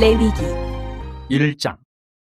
레위기 1장.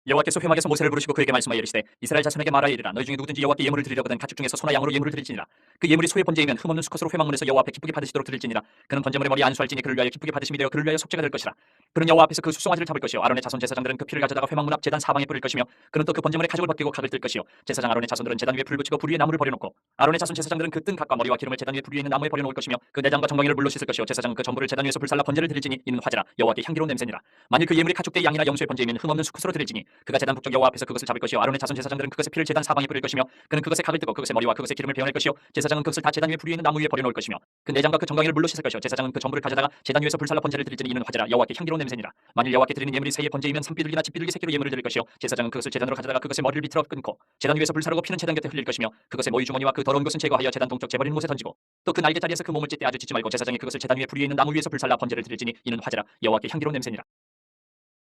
여호와께서 회막에서 모세를 부르시고 그에게 말씀하여 이르시되 이스라엘 자손에게 말하여 이르라. 너희 중에 누구든지 여호와께 예물을 드리려거든 가축 중에서 소나 양으로 예물을 드릴지니라. 그 예물이 소의 번제이면 흠없는 수컷으로 회막문에서 여호와 앞에 기쁘게 받으시도록 드릴지니라. 그는 번제물의 머리 안수할지니 그를 위하여 기쁘게 받으심이 되어 그를 위하여 속죄가 될 것이라. 그는 여호와 앞에서 그 수송아지를 잡을 것이요 아론의 자손 제사장들은 그 피를 가져다가 회막문 앞 제단 사방에 뿌릴 것이며 그는 또 그 번제물의 가죽을 벗기고 각을 뜰 것이요 제사장 아론의 자손들은 제단 위에 불 붙이고 불 위에 나무를 버려놓고 아론의 자손 제사장들은 그 뜬 각과 머리와 기름을 제단 위에 불 위에 있는 나무에 버려놓을 것이며 그 내장과 정강이를 물로 씻을 것이요 제사장은 그 전부를 제단 위에서 불살라 번제를 드릴지니 이는 화제라 여호와께 향기로운 냄새니라. 만일 그 예물이 가축대 양이나 염소의 번제이면 흠없는 수컷으로 드릴지니 그가 제단 북쪽 여호와 앞에서 그것을 잡을 것이요 아론의 자손 제사장들은 그것의 피를 제단 사방에 뿌릴 것이며 그는 그것에 각을 뜨고 그것의 머리와 그것의 기름을 베어낼 것이요 제사장은 그것을 다 제단 위에 불 위에 있는 나무 위에 버려놓을 것이며 그 내장과 그 정강이를 물로 씻을 것이요 제사장은 그 전부를 가져다가 제단 위에서 불살라 번제를 드릴지니 이는 화제라 여호와께 향기로운 냄새니라. 만일 여호와께 드리는 예물이 새의 번제이면 산비둘기나 집비둘기 새끼로 예물을 드릴 것이요 제사장은 그것을 제단으로 가져다가 그것의 머리를 비틀어 끊고 제단 위에서 불사르고 피는 제단 곁에 흘릴 것이며 그것의 모이 주머니와 그 더러운 것은 제거하여 제단 동쪽 재버린 못에 던지고 또 그 날개자리에서 그 몸을 찢되 아주 찢지 말고 제사장이 그것을 제단 위에 불 위에 있는 나무 위에서 불살라 번제를 드릴지니 이는 화제라 여호와께 향기로운 냄새니라.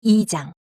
2장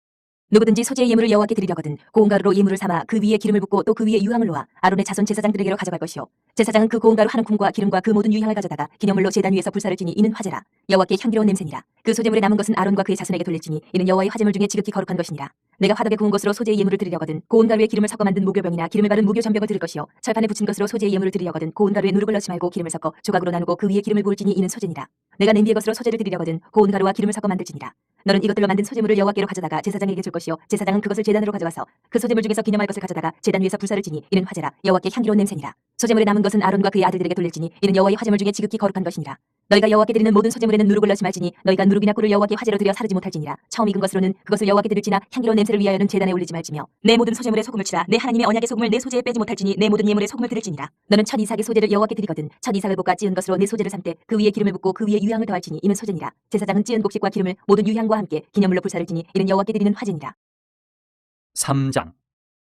누구든지 소재의 예물을 여호와께 드리려거든 고운 가루로 예물을 삼아 그 위에 기름을 붓고 또 그 위에 유향을 놓아 아론의 자손 제사장들에게로 가져갈 것이요 제사장은 그 고운 가루 한 움큼과 기름과 그 모든 유향을 가져다가 기념물로 제단 위에서 불사를 지니 이는 화제라 여호와께 향기로운 냄새니라. 그 소재물에 남은 것은 아론과 그의 자손에게 돌릴지니 이는 여호와의 화제물 중에 지극히 거룩한 것이니라. 내가 화덕에 구운 것으로 소재의 예물을 드리려거든 고운 가루에 기름을 섞어 만든 무교병이나 기름을 바른 무교전병을 드릴 것이요 철판에 붙인 것으로 소재의 예물을 드리려거든 고운 가루에 누룩을 넣지 말고 기름을 섞어 조각으로 나누고 그 위에 기름을 부을지니 이는 소재니라. 내가 냄비의 것으로 소재를 드리려거든 고운 가루와 기름을 섞어 만들지니라. 너는 이것들로 만든 소재물을 여호와께로 가져다가 제사장에게 줄 것이요 제사장은 그것을 제단으로 가져가서 그 소재물 중에서 기념할 것을 가져다가 제단 위에서 불사를 지니 이는 화제라 여호와께 향기로운 냄새니라. 소재물에 남은 것은 아론과 그의 아들들에게 돌릴지니 이는 여호와의 화제물 중에 지극히 거룩한 것이니라. 너희가 여호와께 드리는 모든 소재물에는 누룩을 넣지 말지니 너희가 누룩이나 꿀을 여호와께 화제로 드려 사르지 못할지니라. 처음 익은 것으로는 그것을 여호와께 드릴지나 향기로운 냄새를 위하여는 제단에 올리지 말지며 내 모든 소재물에 소금을 치라. 내 하나님의 언약의 소금을 내 소재에 빼지 못할지니 내 모든 예물에 소금을 드릴지니라. 너는 첫 이삭의 소재를 여호와께 드리거든 첫 이삭을 볶아 찌은 것으로 내 소재를 삼되 그 위에 기름을 붓고 그 위에 유향을 더할지니 이는 소재니라. 제사장은 찌은 곡식과 기름을 모든 유향과 함께 기념물로 불사를 지니 이는 여호와께 드리는 화제니라. 3장.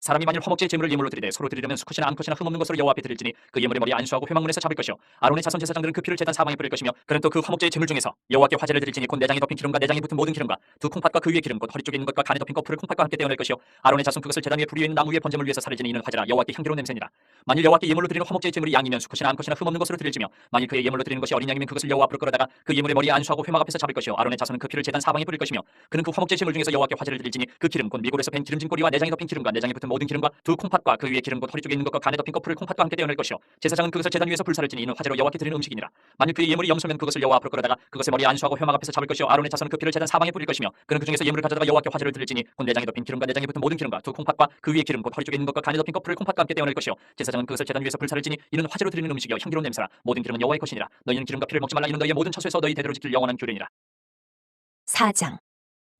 사람이 만일 화목제의 제물을 예물로 드리되 소로 드리려면 수컷이나 암컷이나 흠없는 것으로 여호와 앞에 드릴지니 그 예물의 머리에 안수하고 회막문에서 잡을 것이요 아론의 자손 제사장들은 그 피를 제단 사방에 뿌릴 것이며 그는 또 그 화목제의 제물 중에서 여호와께 화제를 드릴지니 곧 내장이 덮인 기름과 내장이 붙은 모든 기름과 두 콩팥과 그 위에 기름 곧 허리 쪽에 있는 것과 간에 덮인 거풀을 콩팥과 함께 떼어낼 것이요 아론의 자손 그것을 제단 위에 불 위에 있는 나무 위에 번제물 위에서 사르지니 이는 화제라 여호와께 향기로운 냄새니라. 만일 여호와께 예물로 드리는 화목제의 제물이 양이면 수컷이나 암컷이나 흠없는 것으로 드릴지며 만일 그의 예물로 드리는 것이 어린 양이면 그것을 여호와 앞으로 끌어다가 그 예물의 머리에 안수하고 회막 앞에서 잡을 것이요 아론의 자손은 그 피를 제단 사방에 뿌릴 것이며 그는 그 화목제의 제물 중에서 여호와께 화제를 드릴지니 그 기름 곧 미골에서 벤 기름진 꼬리와 내장이 덮인 기름과 내장이 붙은 모든 기름과 두 콩팥과 그 위에 기름 곧 허리 쪽에 있는 것과 간에 덮인 거풀을 콩팥과 함께 떼어낼 것이요 제사장은 그것을 제단 위에서 불사를 지니 이는 화제로 여호와께 드리는 음식이니라. 만일 그의 예물이 염소면 그것을 여호와 앞으로 끌어다가 그것의 머리에 안수하고 회막 앞에서 잡을 것이요 아론의 자손은 그 피를 제단 사방에 뿌릴 것이며 그는 그 중에서 예물을 가져다가 여호와께 화제를 드릴지니 곧 내장이 덮인 기름과 내장이 붙은 모든 기름과 두 콩팥과 그 위에 기름 곧 허리 쪽에 있는 것과 간에 덮인 거풀을 콩팥과 함께 떼어낼 것이요 제사장은 그것을 제단 위에서 불사를 지니 이는 화제로 드리는 음식이요 향기로운 냄새라. 모든 기름은 여호와의 것이니라. 너희는 기름과 피를 먹지 말라. 이는 너희의 모든 처소에서 너희 대대로 지킬 영원한 규례니라. 4장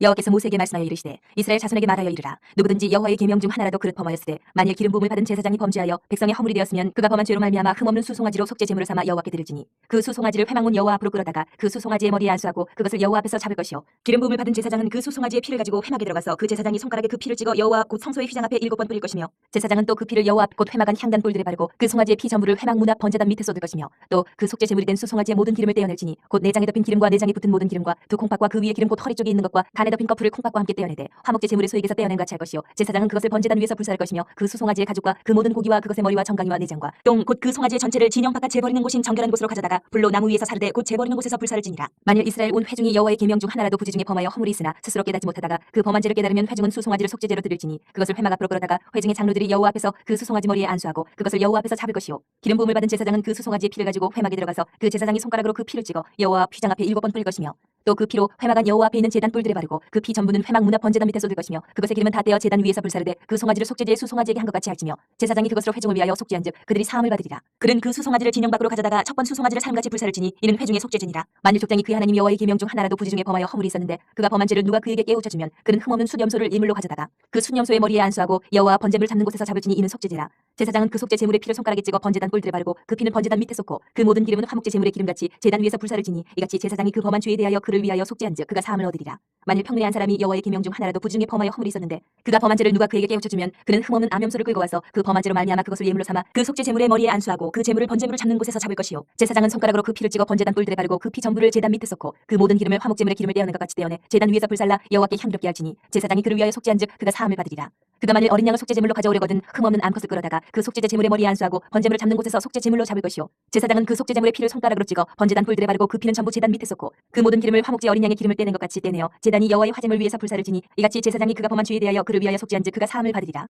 여호와께서 모세에게 말씀하여 이르시되 이스라엘 자손에게 말하여 이르라. 누구든지 여호와의 계명 중 하나라도 그릇 범하였으되 만일 기름 부음을 받은 제사장이 범죄하여 백성의 허물이 되었으면 그가 범한 죄로 말미암아 흠없는 수송아지로 속죄 제물을 삼아 여호와께 드릴지니 그 수송아지를 회막문 여호와 앞으로 끌어다가 그 수송아지의 머리에 안수하고 그것을 여호와 앞에서 잡을 것이요 기름 부음을 받은 제사장은 그 수송아지의 피를 가지고 회막에 들어가서 그 제사장이 손가락에 그 피를 찍어 여호와 앞 곧 성소의 휘장 앞에 7번 뿌릴 것이며 제사장은 또 그 피를 여호와 앞 곧 회막 안 향단 뿔들에 바르고 그 송아지의 피 전부를 회막 문 앞 번제단 밑에 쏟을 것이며 또 그 속죄 제물이 된 수송아지의 모든 기름을 떼어낼지니 곧 내장에 덮인 기름과 내장이 붙은 모든 기름과 두 콩팥과 그 위에 기름 곧 허리 쪽에 있는 것과 간에 덮인 거풀을 콩팥과 함께 떼어내되 화목제 제물의 소액에서 떼어낸 같이 할 것이요 제사장은 그것을 번제단 위에서 불사할 것이며 그 수송아지의 가죽과 그 모든 고기와 그것의 머리와 정강이와 내장과 똥 곧 그 송아지의 전체를 진영 바깥 재버리는 곳인 정결한 곳으로 가져다가 불로 나무 위에서 사르되 곧 재버리는 곳에서 불사를 지니라. 만일 이스라엘 온 회중이 여호와의 계명 중 하나라도 부지 중에 범하여 허물이 있으나 스스로 깨닫지 못하다가 그 범한 죄를 깨달으면 회중은 수송아지를 속죄제로 드릴지니 그것을 회막 앞으로 끌어다가 회중의 장로들이 여호와 앞에서 그 수송아지 머리에 안수하고 그것을 여호와 앞에서 잡을 것이요 기름 부음을 받은 제사장은 그 수송아지의 피를 가지고 회막에 들어가서 그 제사장이 손가락으로 그 피를 찍어 여호와 앞 휘장 앞에 7번 뿌릴 것이며 또 그 피로 회막 안 여호와 앞에 있는 제단 뿔들에 바르고 그 피 전부는 회막 문 앞 번제단 밑에 쏟을 것이며 그것의 기름은 다 떼어 제단 위에서 불사르되 그 송아지를 속죄제의 수송아지에게 한 것 같이 할지며 제사장이 그것으로 회중을 위하여 속죄한즉 그들이 사함을 받으리라. 그는 그 수송아지를 진영 밖으로 가져다가 첫 번 수송아지를 삶같이 불사를 지니 이는 회중의 속죄제니라. 만일 족장이 그의 하나님 여호와의 계명 중 하나라도 부지 중에 범하여 허물이 있었는데 그가 범한 죄를 누가 그에게 깨우쳐 주면 그는 흠없는 숫염소를 예물로 가져다가 그 숫염소의 머리에 안수하고 여호와 번제물 잡는 곳에서 잡을지니 이는 속죄제라. 제사장은 그 속죄 제물의 피를 손가락에 찍어 번제단 뿔들에 바르고 그 피는 번제단 밑에 쏟고 그 모든 기름은 화목제 제물의 기름같이 제단 위에서 불사를 지니 이같이 제사장이 그 범한 죄에 대하여 그를 위하여 속죄한즉 그가 사함을 얻으리라. 만일 평내에 한 사람이 여호와의 계명 중 하나라도 부지 중에 범하여 허물이 있었는데 그가 범한 죄를 누가 그에게 깨우쳐 주면 그는 흠없는 암염소를 끌고 와서 그 범한 죄로 말미암아 그것을 예물로 삼아 그 속죄 제물의 머리에 안수하고 그 제물을 번제물을 잡는 곳에서 잡을 것이요 제사장은 손가락으로 그 피를 찍어 번제단 뿔들에 바르고 그 피 전부를 제단 밑에 쏟고 그 모든 기름을 화목 제물의 기름을 떼어낸 것 같이 떼어내 제단 위에서 불살라 여호와께 향기롭게 할지니 제사장이 그를 위하여 속죄한즉 그가 사함을 받으리라. 그가 만일 어린 양을 속죄 제물로 가져오려거든 흠없는 암컷을 끌어다가 그 속죄제 제물의 머리에 안수하고 번제물을 잡는 곳에서 속죄 제물로 잡을 것이요 제사장은 그 속죄 제물의 피를 손가락으로 찍어 번제단 뿔들에 바르고 그 피는 전부 제단 밑에 쏟고 그 모든 기름을 화목제 어린 양의 기름을 떼낸 것 같이 떼내어 제단이 여호와의 화제물 위에서 불사를 지니 이같이 제사장이 그가 범한 죄에 대하여 그를 위하여 속죄한즉 그가 사함을 받으리라.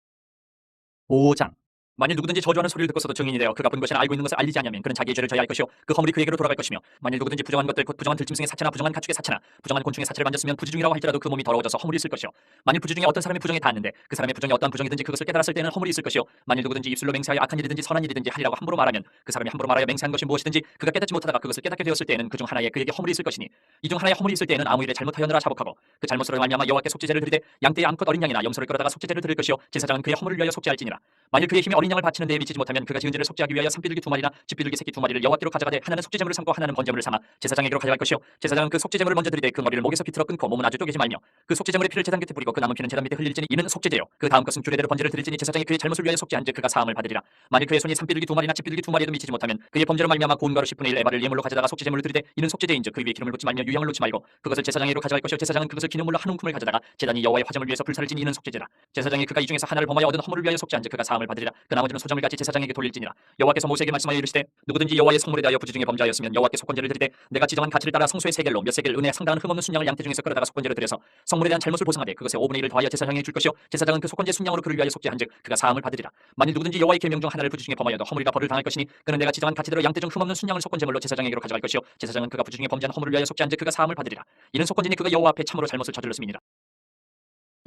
5장. 만일 누구든지 저주하는 소리를 듣고서도 증인이 되어 그가 본 것이나 알고 있는 것을 알리지 않으면 그는 자기의 죄를 져야 할 것이요 그 허물이 그에게로 돌아갈 것이며 만일 누구든지 부정한 것들 곧 부정한 들짐승의 사체나 부정한 가축의 사체나 부정한 곤충의 사체를 만졌으면 부지중이라고 할지라도 그 몸이 더러워져서 허물이 있을 것이요 만일 부지중에 어떤 사람이 부정에 닿았는데 그 사람의 부정이 어떤 부정이든지 그것을 깨달았을 때는 허물이 있을 것이요 만일 누구든지 입술로 맹세하여 악한 일이든지 선한 일이든지 하리라고 함부로 말하면 그 사람이 함부로 말하여 맹세한 것이 무엇이든지 그가 깨닫지 못하다가 그것을 깨닫게 되었을 때에는 그 중 하나에 그에게 허물이 있을 것이니 이 중 하나에 허물이 있을 때에는 아무 일에 잘못하였느라 자복하고 그 잘못으로 말미암아 여호와께 속죄제를 드리되 양떼의 암컷 어린 양이나 염소를 끌어다가 속죄제를 드릴 것이요 제사장은 그의 허물을 위하여 속죄할지니라. 만일 그의 힘이 어린 양을 바치는 데에 미치지 못하면 그가 지은 죄를 속죄하기 위하여 산비둘기 2마리나 집비둘기 새끼 2마리를 여호와께로 가져가되 하나는 속죄제물을 삼고 하나는 번제물을 삼아 제사장에게로 가져갈 것이요 제사장은 그 속죄제물을 먼저 드리되 그 머리를 목에서 비틀어 끊고 몸은 아주 쪼개지 말며 그 속죄제물의 피를 제단 곁에 뿌리고 그 남은 피는 제단 밑에 흘릴지니 이는 속죄제요 그 다음 것은 규례대로 번제를 드릴지니 제사장이 그의 잘못을 위하여 속죄한즉 그가 사함을 받으리라. 만일 그의 손이 산비둘기 2마리나 집비둘기 2마리에도 미치지 못하면 그의 범죄로 말미암아 고운 가루 10분의 1 에바를 예물로 가져다가 속죄제물을 드리되 이는 속죄제인즉 그 위에 기름을 놓지 말며 유향을 놓지 말고 그것을 제사장에게로 가져갈 것이요 제사장은 그것을 기념물로 한 움큼을 가져다가 제단이 여호와의 화제물 위에서 불사를 지니 이는 속죄제라. 제사장이 그가 이 중에서 하나를 범하여 얻은 허물을 위하여 속죄한즉 그가 사함을 받으리라. 그 나머지는 소정을 같이 제사장에게 돌릴지니라. 여호와께서 모세에게 말씀하여 이르시되 누구든지 여호와의 성물에 대하여 부지중에 범죄하였으면 여호와께 속건제를 드리되 내가 지정한 가치를 따라 성소의 세겔로 몇 세겔 은혜 상당한 흠없는 순양을 양떼 중에서 끌어다가 속건제를 드려서 성물에 대한 잘못을 보상하되 그것의 5분의 1을 더하여 제사장에게 줄 것이요 제사장은 그 속건제 순양으로 그를 위하여 속죄한즉 그가 사함을 받으리라. 만일 누구든지 여호와의 계명 중 하나를 부지중에 범하여도 허물이라 벌을 당할 것이니 그는 내가 지정한 가치대로 양떼 중 흠없는 순양을 속건제물로 제사장에게로 가져갈 것이요 제사장은 그가 부지중에 범죄한 허물을 위하여 속죄한즉 그가 사함을 받으리라. 이는 속건제니 그가 여호와 앞에 참으로 잘못을 저질렀음이니라.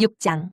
6장.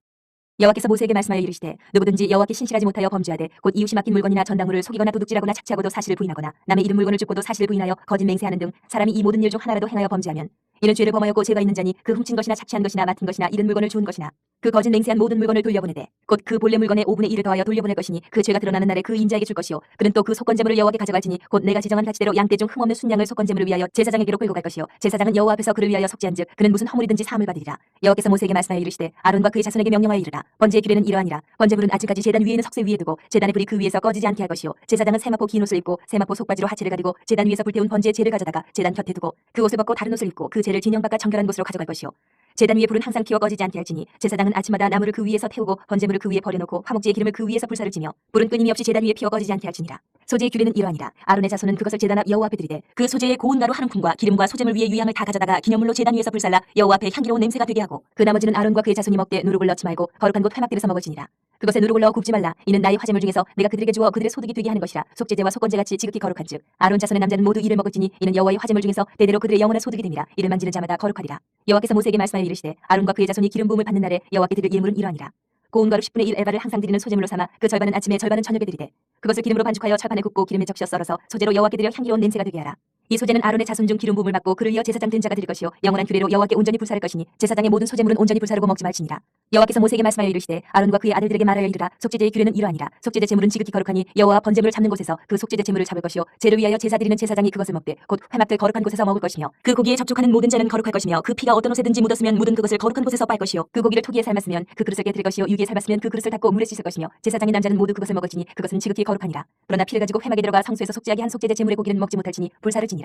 여호와께서 모세에게 말씀하여 이르시되 누구든지 여호와께 신실하지 못하여 범죄하되 곧 이웃이 맡긴 물건이나 전당물을 속이거나 도둑질하거나 착취하고도 사실을 부인하거나 남의 이름 물건을 줍고도 사실을 부인하여 거짓 맹세하는 등 사람이 이 모든 일 중 하나라도 행하여 범죄하면 이는 죄를 범하였고 죄가 있는 자니 그 훔친 것이나 착취한 것이나 맡은 것이나 잃은 물건을 주운 것이나 그 거짓 맹세한 모든 물건을 돌려보내되 곧 그 본래 물건의 5분의 1을 더하여 돌려보낼 것이니 그 죄가 드러나는 날에 그 인자에게 줄 것이요 그는 또 그 속건제물을 여호와께 가져갈지니 곧 내가 지정한 가치대로 양떼 중 흠없는 순양을 속건제물을 위하여 제사장에게로 끌고 갈 것이요 제사장은 여호와 앞에서 그를 위하여 속죄한즉 그는 무슨 허물이든지 사함을 받으리라. 여호와께서 모세에게 말씀하여 이르시되 아론과 그의 자손에게 명령하여 이르라. 번제의 규례는 이러하니라. 번제물은 아직까지 제단 위에 있는 석쇠 위에 두고 제단의 불이 그 위에서 꺼지지 않게 할 것이요 제사장은 세마포 긴 옷을 입고 세마포 속바지로 하체를 가리고 제단 위에서 불태운 번제의 재를 가져다가 제단 곁에 두고 그 옷을 벗고 다른 옷을 입고 그 재를 진영 바깥 정결한 곳으로 가져갈 것이요 제단 위에 불은 항상 피워 꺼지지 않게 할지니 제사장은 아침마다 나무를 그 위에서 태우고 번제물을 그 위에 버려놓고 화목제의 기름을 그 위에서 불사를 지며 불은 끊임이 없이 제단 위에 피워 꺼지지 않게 할지니라. 소제의 규례는 이러하니라. 아론의 자손은 그것을 제단 앞 여호와 앞에 드리되 그 소제의 고운 가루 한 움큼과 기름과 소제물 위에 유향을 다 가져다가 기념물로 제단 위에서 불살라 여호와 앞에 향기로운 냄새가 되게 하고 그 나머지는 아론과 그의 자손이 먹되 누룩을 넣지 말고 거룩한 곳 회막들에서 먹을지니라. 그것에 누룩을 넣어 굽지 말라. 이는 나의 화제물 중에서 내가 그들에게 주어 그들의 소득이 되게 하는 것이라. 속죄제와 속건제같이 지극히 거룩한즉 아론 자손의 남자는 모두 이를 먹을지니 이는 여호와의 화제물 중에서 대대로 그들의 영원한 소득이 됨이라. 이를 만지는 자마다 거룩하리라. 여호와께서 모세에게 말씀하여 이르시되 아론과 그의 자손이 기름 부음을 받는 날에 여호와께 드릴 예물은 이러하니라. 고운 가루 10분의 1 에바를 항상 드리는 소제물로 삼아 그 절반은 아침에 절반은 저녁에 드리되 그것을 기름으로 반죽하여 철판에 굽고 기름에 적셔 썰어서 소제로 여호와께 드려 향기로운 냄새가 되게 하라. 이 소제는 아론의 자손 중 기름 부음을 받고 그를 이어 제사장 된 자가 드릴 것이요 영원한 규례로 여호와께 온전히 불사를 것이니 제사장의 모든 소제물은 온전히 불사르고 먹지 말지니라. 여호와께서 모세에게 말씀하여 이르시되 아론과 그의 아들들에게 말하여 이르라. 속죄제의 규례는 이러하니라. 속죄제 제물은 지극히 거룩하니 여호와 번제물을 잡는 곳에서 그 속죄제 제물을 잡을 것이요 제를 위하여 제사 드리는 제사장이 그것을 먹되 곧 회막들 거룩한 곳에서 먹을 것이며 그 고기에 접촉하는 모든 자는 거룩할 것이며 그 피가 어떤 옷에든지 묻었으면 묻은 그것을 거룩한 곳에서 빨 것이요 그 고기를 토기에 삶았으면 그 그릇을 깨뜨릴 것이요 유기에 삶았으면 그 그릇을 닦고 물에 씻을 것이며 제사장의 남자는 모두 그것을 먹을지니 그것은 지극히 거룩하니라. 그러나 피를 가지고 회막에 들어가 성소에서 속죄하게 한 속죄제 제물의 고기는 먹지 못할지니 불사를 지니라.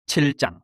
7장.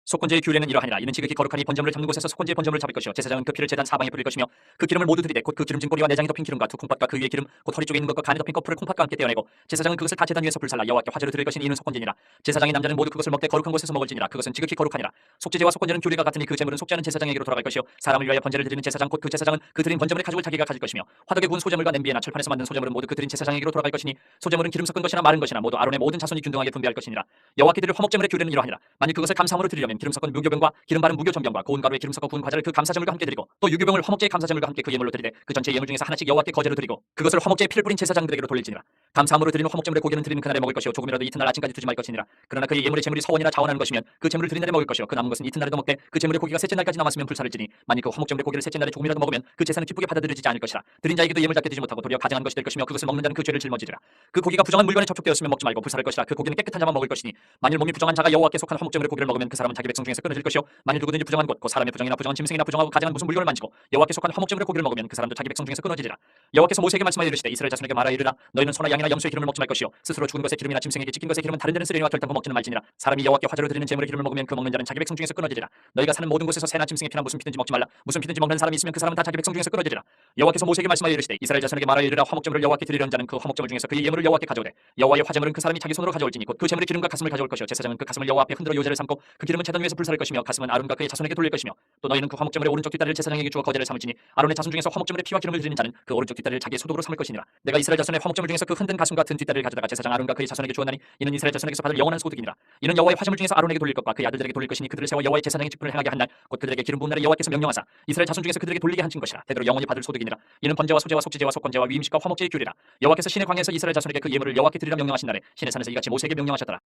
속건제의 규례는 이러하니라. 이는 지극히 거룩하니 번제물을 잡는 곳에서 속건제의 번제물을 잡을 것이요 제사장은 그 피를 제단 사방에 뿌릴 것이며 그 기름을 모두 드리되 곧 그 기름진 꼬리와 내장이 덮인 기름과 두 콩팥과 그 위에 기름 곧 허리 쪽에 있는 것과 간에 덮인 거풀을 콩팥과 함께 떼어내고 제사장은 그것을 다 제단 위에서 불살라 여호와께 화제로 드릴 것이니 이는 속건제니라. 제사장의 남자는 모두 그것을 먹되 거룩한 곳에서 먹을지니라. 그것은 지극히 거룩하니라. 속죄제와 속건제는 규례가 같으니 그 제물은 속죄하는 제사장에게로 돌아갈 것이요 사람을 위하여 번제를 드리는 제사장 곧 그 제사장은 그 드린 번제물의 가죽을 자기가 가질 것이며 화덕에 구운 소제물과 냄비에나 철판에서 만든 소제물은 모두 그 드린 제사장에게로 돌아갈 것이니 소제물은 기름 섞은 것이나 마른 것이나 모두 아론의 모든 자손이 균등하게 분배할 것이니라. 여호와께 드릴 화목제물의 규례는 이러하니라. 만일 그것을 감사함으로 드리려면 기름 섞은 무교병과 기름 바른 무교 전병과 고운 가루에 기름 섞어 구운 과자를 그 감사제물과 함께 드리고 또 유교병을 화목제의 감사제물과 함께 그 예물로 드리되 그 전체 예물 중에서 하나씩 여호와께 거제로 드리고 그것을 화목제의 피를 뿌린 제사장들에게로 돌릴지니라. 감사함으로 드리는 화목제물의 고기는 드리는 그날에 먹을 것이요 조금이라도 이튿날 아침까지 두지 말 것이니라. 그러나 그의 예물의 제물이 서원이나 자원하는 것이면 그 제물을 드린 날에 먹을 것이요 그 남은 것은 이튿날에도 먹되 그 제물의 고기가 셋째 날까지 남았으면 불사를 지니 만일 그 화목제물의 고기를 셋째 날에 조금이라도 먹으면 그 제사는 기쁘게 받아들여지지 않을 것이라. 드린 자에게도 예물답게 되지 못하고 도리어 가증한 것이 될 것이며 그것을 먹는 자는 그 죄를 짊어지리라. 그 고기가 부정한 물건에 접촉되었으면 먹지 말고 불사를 것이라. 그 고기는 깨끗한 자만 먹을 것이니 만일 몸이 부정한 자가 여호와께 속한 화목제물의 고기를 먹으면 그 사람은 자기 자기 백성 중에서 끊어질 것이요 만일 누구든지 부정한 것 곧 사람의 부정이나 부정한 짐승이나 부정하고 가증한 무슨 물건을 만지고 여호와께 속한 화목제물의 고기를 먹으면 그 사람도 자기 백성 중에서 끊어지리라. 여호와께서 모세에게 말씀하여 이르시되 이스라엘 자손에게 말하여 이르라. 너희는 소나 양이나 염소의 기름을 먹지 말 것이요 스스로 죽은 것의 기름이나 짐승에게 찢긴 것의 기름은 다른 데는 쓰레니와 결단코 먹지는 말지니라. 사람이 여호와께 화제로 드리는 제물의 기름을 먹으면 그 먹는 자는 자기 백성 중에서 끊어지리라. 너희가 사는 모든 곳에서 새나 짐승의 피나 무슨 피든지 먹지 말라. 무슨 피든지 먹는 사람이 있으면 그 사람은 다 자기 백성 중에서 끊어지리라. 여호와께서 모세에게 말씀하여 이르시되 이스라엘 자손에게 말하여 이르라. 화목제물을 여호와께 드리려는 자는 그 화목제물 중에서 그의 예물을 여호와께 가져오되 여호와의 화제물은 그 사람이 자기 손으로 가져올지니 곧 그 제물의 기름과 가슴을 가져올 것이요 제사장은 그 가슴을 여호와 앞에 흔들어 요제를 삼고 그 기름은 제단 위에서 불사를 것이며 가슴은 아론과 그의 자손에게 돌릴 것이며 또 너희는 그 화목제물의 오른쪽 뒷다리를 제사장에게 주어 거제를 삼을지니 아론의 자손 중에서 화목제물의 피와 기름을 드리는 자는 그 오른쪽 뒷다리를 자기의 소독으로 삼을 것이니라. 내가 이스라엘 자손의 화목제물 중에서 그 흔든 가슴 같은 뒷다리를 가져다가 제사장 아론과 그의 자손에게 주었나니 이는 이스라엘 자손에게서 받을 영원한 소득이니라. 이는 여호와의 화제물 중에서 아론에게 돌릴 것과 그의 아들들에게 돌릴 것이니 그들을 세워 여호와의 제사장의 직분을 행하게 한 날 곧 그들에게 기름 부은 날에 여호와께서 명령하사 이스라엘 자손 중에서 그들에게 돌리게 하신 것이라. 대대로 영원히 받을 소득이니라. 이는 번제와 소제와 속죄제와 속건제와 위임식과 화목제의 규례라. 여호와께서 신의 광야에서 이스라엘 자손에게 그 예물을 여호와께 드리라 명령하신 날에 신의 산에서 이같이 모세에게 명령하셨더라.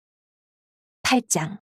8장.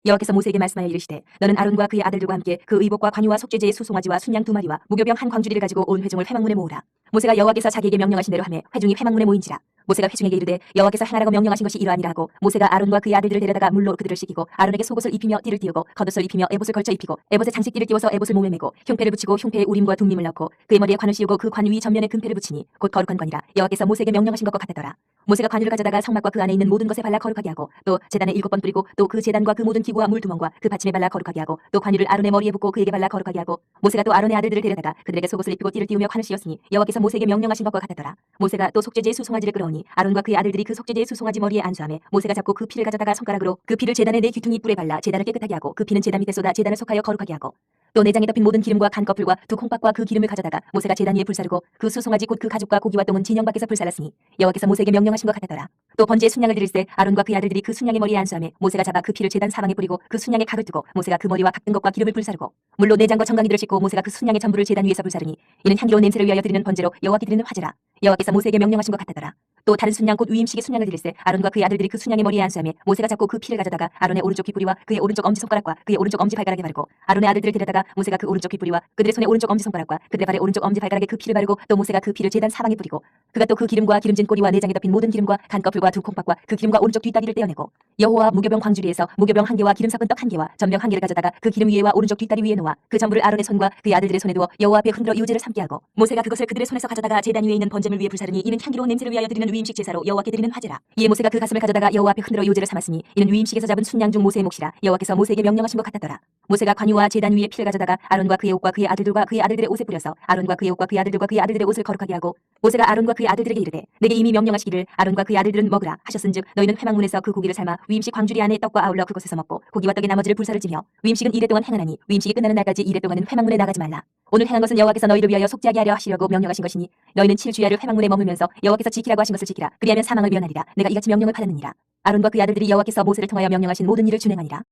여호와께서 모세에게 말씀하여 이르시되 너는 아론과 그의 아들들과 함께 그 의복과 관유와 속죄제의 수송아지와 순양 2마리와 무교병 한 광주리를 가지고 온 회중을 회막문에 모으라. 모세가 여호와께서 자기에게 명령하신 대로 하매 회중이 회막문에 모인지라. 모세가 회중에게 이르되 여호와께서 행하라고 명령하신 것이 이러하니라 하고 모세가 아론과 그의 아들들을 데려다가 물로 그들을 씻기고 아론에게 속옷을 입히며 띠를 띄우고 겉옷을 입히며 에봇을 걸쳐 입히고 에봇에 장식띠를 띄워서 에봇을 몸에 메고 흉패를 붙이고 흉패에 우림과 둠림을 넣고 그의 머리에 관을 씌우고 그 관 위 전면에 금패를 붙이니 곧 거룩한 관이라. 여호와께서 모세에게 명령하신 것과 같았더라. 모세가 관유를 가져다가 성막과 그 안에 있는 모든 것에 발라 거룩하게 하고 또 제단에 7번 뿌리고 또 그 제단과 그 모든 기구와 물두멍과 그 받침에 발라 거룩하게 하고 또 관유를 아론의 머리에 붓고 그에게 발라 거룩하게 하고 모세가 또 아론의 아들들을 데려다가 그들에게 속옷을 입히고 띠를 띄우며 관을 씌웠으니 여호와께서 모세에게 명령하신 것과 같았더라. 모세가 또 속죄제의 수송아지를 끌어오니 아론과 그의 아들들이 그 속죄제의 수송아지 머리에 안수하며 모세가 잡고 그 피를 가져다가 손가락으로 그 피를 제단의 네 귀퉁이 뿔에 발라 제단을 깨끗하게 하고 그 피는 제단 밑에 쏟아 제단을 속하여 거룩하게 하고 또 내장에 덮인 모든 기름과 간 껍질과 두 콩팥과 그 기름을 가져다가 모세가 제단 위에 불사르고 그 수송아지 곧 그 가죽과 고기와 똥은 진영 밖에서 불살랐으니 여호와께서 모세에게 명령하신 것 같았더라. 또 번제의 순양을 드릴 때 아론과 그의 아들들이 그 순양의 머리에 안수하며 모세가 잡아 그 피를 제단 사방에 뿌리고 그 순양의 각을 뜨고 모세가 그 머리와 각든 것과 기름을 불사르고 물로 내장과 정강이들을 씻고 모세가 그 순양의 전부를 제단 위에서 불사르니 이는 향기로운 냄새를 위하여 드리는 번제로 여호와께 드리는 화제라. 여호와께서 모세에게 명령하신 것 같았더라. 또 다른 순양 곧 위임식의 순양을 드릴 때 아론과 그의 아들들이 그 순양의 머리에 안수하며 모세가 잡고 그 피를 가져다가 아론의 오른쪽 귀뿌리와 그의 오른쪽 엄지손가락과 그의 오른쪽 엄지발가락에 바르고 아론의 아들들을 데려다가 모세가 그 오른쪽 귀뿌리와 그들의 손의 오른쪽 엄지손가락과 그들의 발의 오른쪽 엄지발가락에 그 피를 바르고 또 모세가 그 피를 제단 사방에 뿌리고 그가 또 그 기름과 기름진 꼬리와 내장에 덮인 모든 기름과 간 껍질과 두 콩팥과 그 기름과 오른쪽 뒷다리를 떼어내고 여호와 무교병 광주리에서 무교병 한 개와 기름 섞은 떡 한 개와 전병 한 개를 가져다가 그 기름 위에와 오른쪽 뒷다리 위에 놓아 그 전부를 아론의 손과 그의 아들들의 손에 두어 여호와 앞에 흔들어 유제를 삼게 하고 모세가 그것을 그들의 손에서 가져다가 제단 위에 있는 번제물 위에 불사르니 이는 향기로운 냄새를 위하여 드리는 위임식 제사로 여호와께 드리는 화제라. 이에 모세가 그 가슴을 가져다가 여호와 앞에 흔들어 유제를 삼았으니 이는 위임식에서 잡은 순양 중 모세의 몫이라. 여호와께서 모세에게 명령하신 것 같았더라. 모세가 관유와 제단 위에 피를 가져다가 아론과 그의 옷과 그의 아들들과 그의 아들들의 옷에 뿌려서 아론과 그의 옷과 그의 아들들과 그의 아들들의 옷을 거룩하게 하고 모세가 아론과 그의 아들들에게 이르되 내게 이미 명령하시기를 아론과 그의 아들들은 먹으라 하셨은즉 너희는 회막문에서 그 고기를 삶아 위임식 광주리 안에 떡과 아울러 그곳에서 먹고 고기와 떡의 나머지를 불사를 지며 위임식은 이래 동안 행하나니 위임식이 끝나는 날까지 이래 동안은 회막문에 나가지 말라. 오늘 행한 것은 여호와께서 너희를 위하여 속죄하게 하려 하시려고 명령하신 것이니 너희는 7주야를 회막문에 머물면서 여호와께서 지키라고 하신 것을 지키라. 그리하면 사망을 면하리라. 내가 이같이 명령을 받았느니라. 아론과 그의 아들들이 여호와께서 모세를 통하여 명령하신 모든 일을 준행하니라.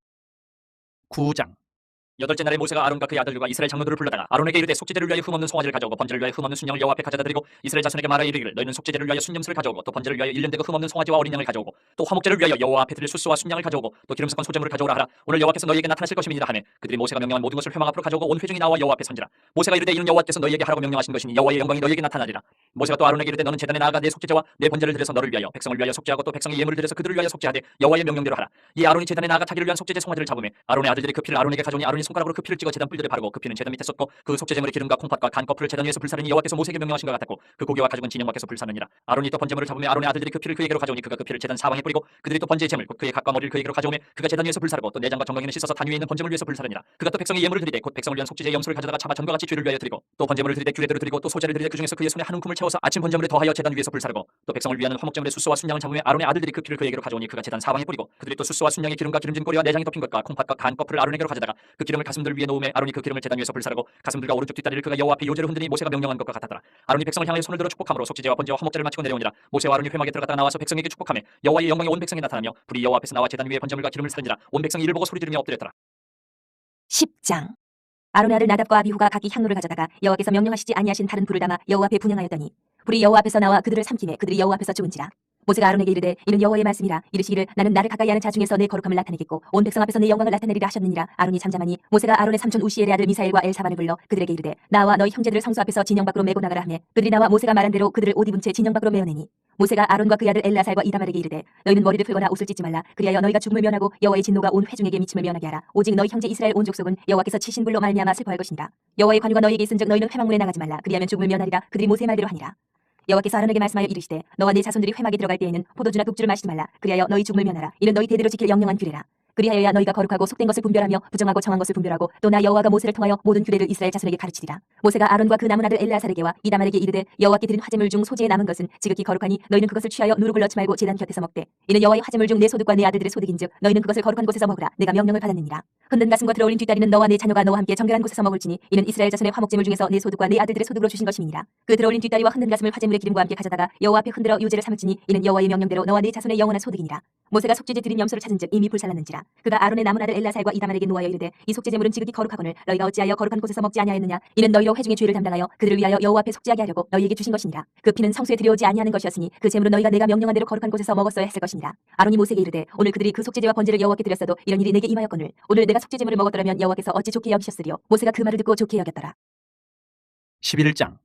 9장. 여덟째 날에 모세가 아론과 그의 아들들과 이스라엘 장로들을 불러다가 아론에게 이르되 속죄제를 위하여 흠없는 송아지를 가져오고 번제를 위하여 흠없는 순양을 여호와 앞에 가져다 드리고 이스라엘 자손에게 말하여 이르기를 너희는 속죄제를 위하여 순념수를 가져오고 또 번제를 위하여 1년 되고 흠없는 송아지와 어린 양을 가져오고 또 화목제를 위하여 여호와 앞에 드릴 수수와 순양을 가져오고 또 기름 섞은 소제물을 가져오라 하라. 오늘 여호와께서 너희에게 나타나실 것임이니라 하매 그들이 모세가 명령한 모든 것을 회막 앞으로 가져오고 온 회중이 나와 여호와 앞에 선지라. 모세가 이르되 이는 여호와께서 너희에게 하라고 명령하신 것이니 여호와의 영광이 너희에게 나타나리라. 모세가 또 아론에게 이르되 너는 제단에 나아가 내 속죄제와 내 번제를 드려서 너를 위하여 백성을 위하여 속죄하고 또 백성의 예물을 드려서 그들을 위하여 속죄하되 여호와의 명령대로 하라. 이 아론이 제단에 나아가 자기를 위한 속죄제 송아지를 잡으매 아론의 아들들이 그 피를 아론에게 가져오니 아론이 손가락으로 그 피를 찍어 제단 뿔들에 바르고 그 피는 제단 밑에 쏟고 그 속죄제물의 기름과 콩팥과 간 껍질을 제단 위에서 불사르니 여호와께서 모세에게 명령하신 것 같았고 그 고기와 가죽은 진영 밖에서 불사르니라. 아론이 또 번제물을 잡으며 아론의 아들들이 그 피를 그에게로 가져오니 그가 그 피를 제단 사방에 뿌리고 그들이 또 번제의 제물 곧 그의 각과 머리를 그에게로 가져오며 그가 제단 위에서 불사르고 또 내장과 정강이는 씻어서 단 위에 있는 번제물 위에서 불사르니라. 그가 또 백성의 예물을 드리되 곧 백성을 위한 속죄제의 염소를 가져다가 차마 전과 같이 죄를 위하여 드리고 또 번제물을 드리되 규례대로 드리고 또 소제를 드리되 그 중에서 그의 손에 한 움큼을 채워서 아침 번제물에 더하여 제단 위에서 불사르고 또 백성을 위하는 화목제물의 수수와 순양을 잡으며 아론의 아들들이 그 피를 그에게로 가져오니 그가 제단 사방에 뿌리고 그들이 또 수수와 순양의 기름과 기름진 꼬리와 내장이 덮인 것과 콩팥과 간 껍질을 아론에게로 가져다가 그 기름을 가슴들 위에 놓으며 아론이 그 기름을 제단 위에서 불사르고 가슴들과 오른쪽 뒷다리를 그가 여호와 앞에 요제로 흔드니 모세가 명령한 것과 같았더라. 아론이 백성을 향하여 손을 들어 축복함으로 속죄제와 번제와 화목제를 마치고 내려오니라. 모세와 아론이 회막에 들어갔다가 나와서 백성에게 축복하며 여호와의 영광이 온 백성에 나타나며 불이 여호와 앞에서 나와 제단 위에 번제물과 기름을 사르니라. 온 백성이 이를 보고 소리 지르며 엎드렸더라. 10장. 아론의 아들 나답과 아비후가 각기 향로를 가져다가 여호와께서 명령하시지 아니하신 다른 불을 담아 여호와 앞에 분향하였더니 불이 여호와 앞에서 나와 그들을 삼키매 그들이 여호와 앞에서 죽은지라. 모세가 아론에게 이르되 이는 여호와의 말씀이라. 이르시기를 나는 나를 가까이 하는 자 중에서 내 거룩함을 나타내겠고 온 백성 앞에서 내 영광을 나타내리라 하셨느니라. 아론이 잠잠하니 모세가 아론의 삼촌 우시엘의 아들 미사엘과 엘사반을 불러 그들에게 이르되 나와 너희 형제들을 성소 앞에서 진영 밖으로 메고 나가라 하매 그들이 나와 모세가 말한 대로 그들을 옷 입은 채 진영 밖으로 메어내니 모세가 아론과 그의 아들 엘라살과 이다말에게 이르되 너희는 머리를 풀거나 옷을 찢지 말라. 그리하여 너희가 죽음을 면하고 여호와의 진노가 온 회중에게 미침을 면하게 하라. 오직 너희 형제 이스라엘 온 족속은 여호와께서 치신 불로 말미암아 슬퍼할 것이니라. 여호와의 관유가 너희에게 있은즉 너희는 회막문에 나가지 말라. 그리하면 죽음을 면하리라. 그들이 모세의 말대로 하니라. 여호와께서 아론에게 말씀하여 이르시되 너와 네 자손들이 회막에 들어갈 때에는 포도주나 독주를 마시지 말라. 그리하여 너희 죽음을 면하라. 이는 너희 대대로 지킬 영영한 규례라. 그리하여야 너희가 거룩하고 속된 것을 분별하며 부정하고 정한 것을 분별하고 또 나 여호와가 모세를 통하여 모든 규례를 이스라엘 자손에게 가르치리라. 모세가 아론과 그 남은 아들 엘르아살에게와 이다말에게 이르되 여호와께 드린 화제물 중 소재에 남은 것은 지극히 거룩하니 너희는 그것을 취하여 누룩을 넣지 말고 제단 곁에서 먹되 이는 여호와의 화제물 중 내 소득과 내 아들들의 소득인즉 너희는 그것을 거룩한 곳에서 먹으라. 내가 명령을 받았느니라. 흔든 가슴과 들어올린 뒷다리는 너와 내 자녀가 너와 함께 정결한 곳에서 먹을지니 이는 이스라엘 자손의 화목제물 중에서 내 소득과 내 아들들의 소득으로 주신 것임이니라. 그 들어올린 뒷다리와 흔든 가슴을 화제물의 기름과 함께 가져다가 여호와 앞에 흔들어 유제를 삼을지니 이는 여호와의 명령대로 너와 네 자손의 영원한 소득이니라. 모세가 속죄제 드린 염소를 찾은즉 이미 불살랐는지라. 그가 아론의 남은 아들 엘라살과 이다말에게 노하여 이르되 이 속죄제물은 지극히 거룩하거늘 너희가 어찌하여 거룩한 곳에서 먹지 아니하였느냐. 이는 너희로 회중의 죄를 담당하여 그들을 위하여 여호와 앞에 속죄하게 하려고 너희에게 주신 것이니라. 그 피는 성소에 들여오지 아니하는 것이었으니 그 제물은 너희가 내가 명령한 대로 거룩한 곳에서 먹었어야 했을 것이니라. 아론이 모세에게 이르되 오늘 그들이 그 속죄제와 번제를 여호와께 드렸어도 이런 일이 내게 임하였거늘 오늘 내가 속죄제물을 먹었더라면 여호와께서 어찌 좋게 여기셨으리요. 모세가 그 말을 듣고 좋게 여겼더라. 11장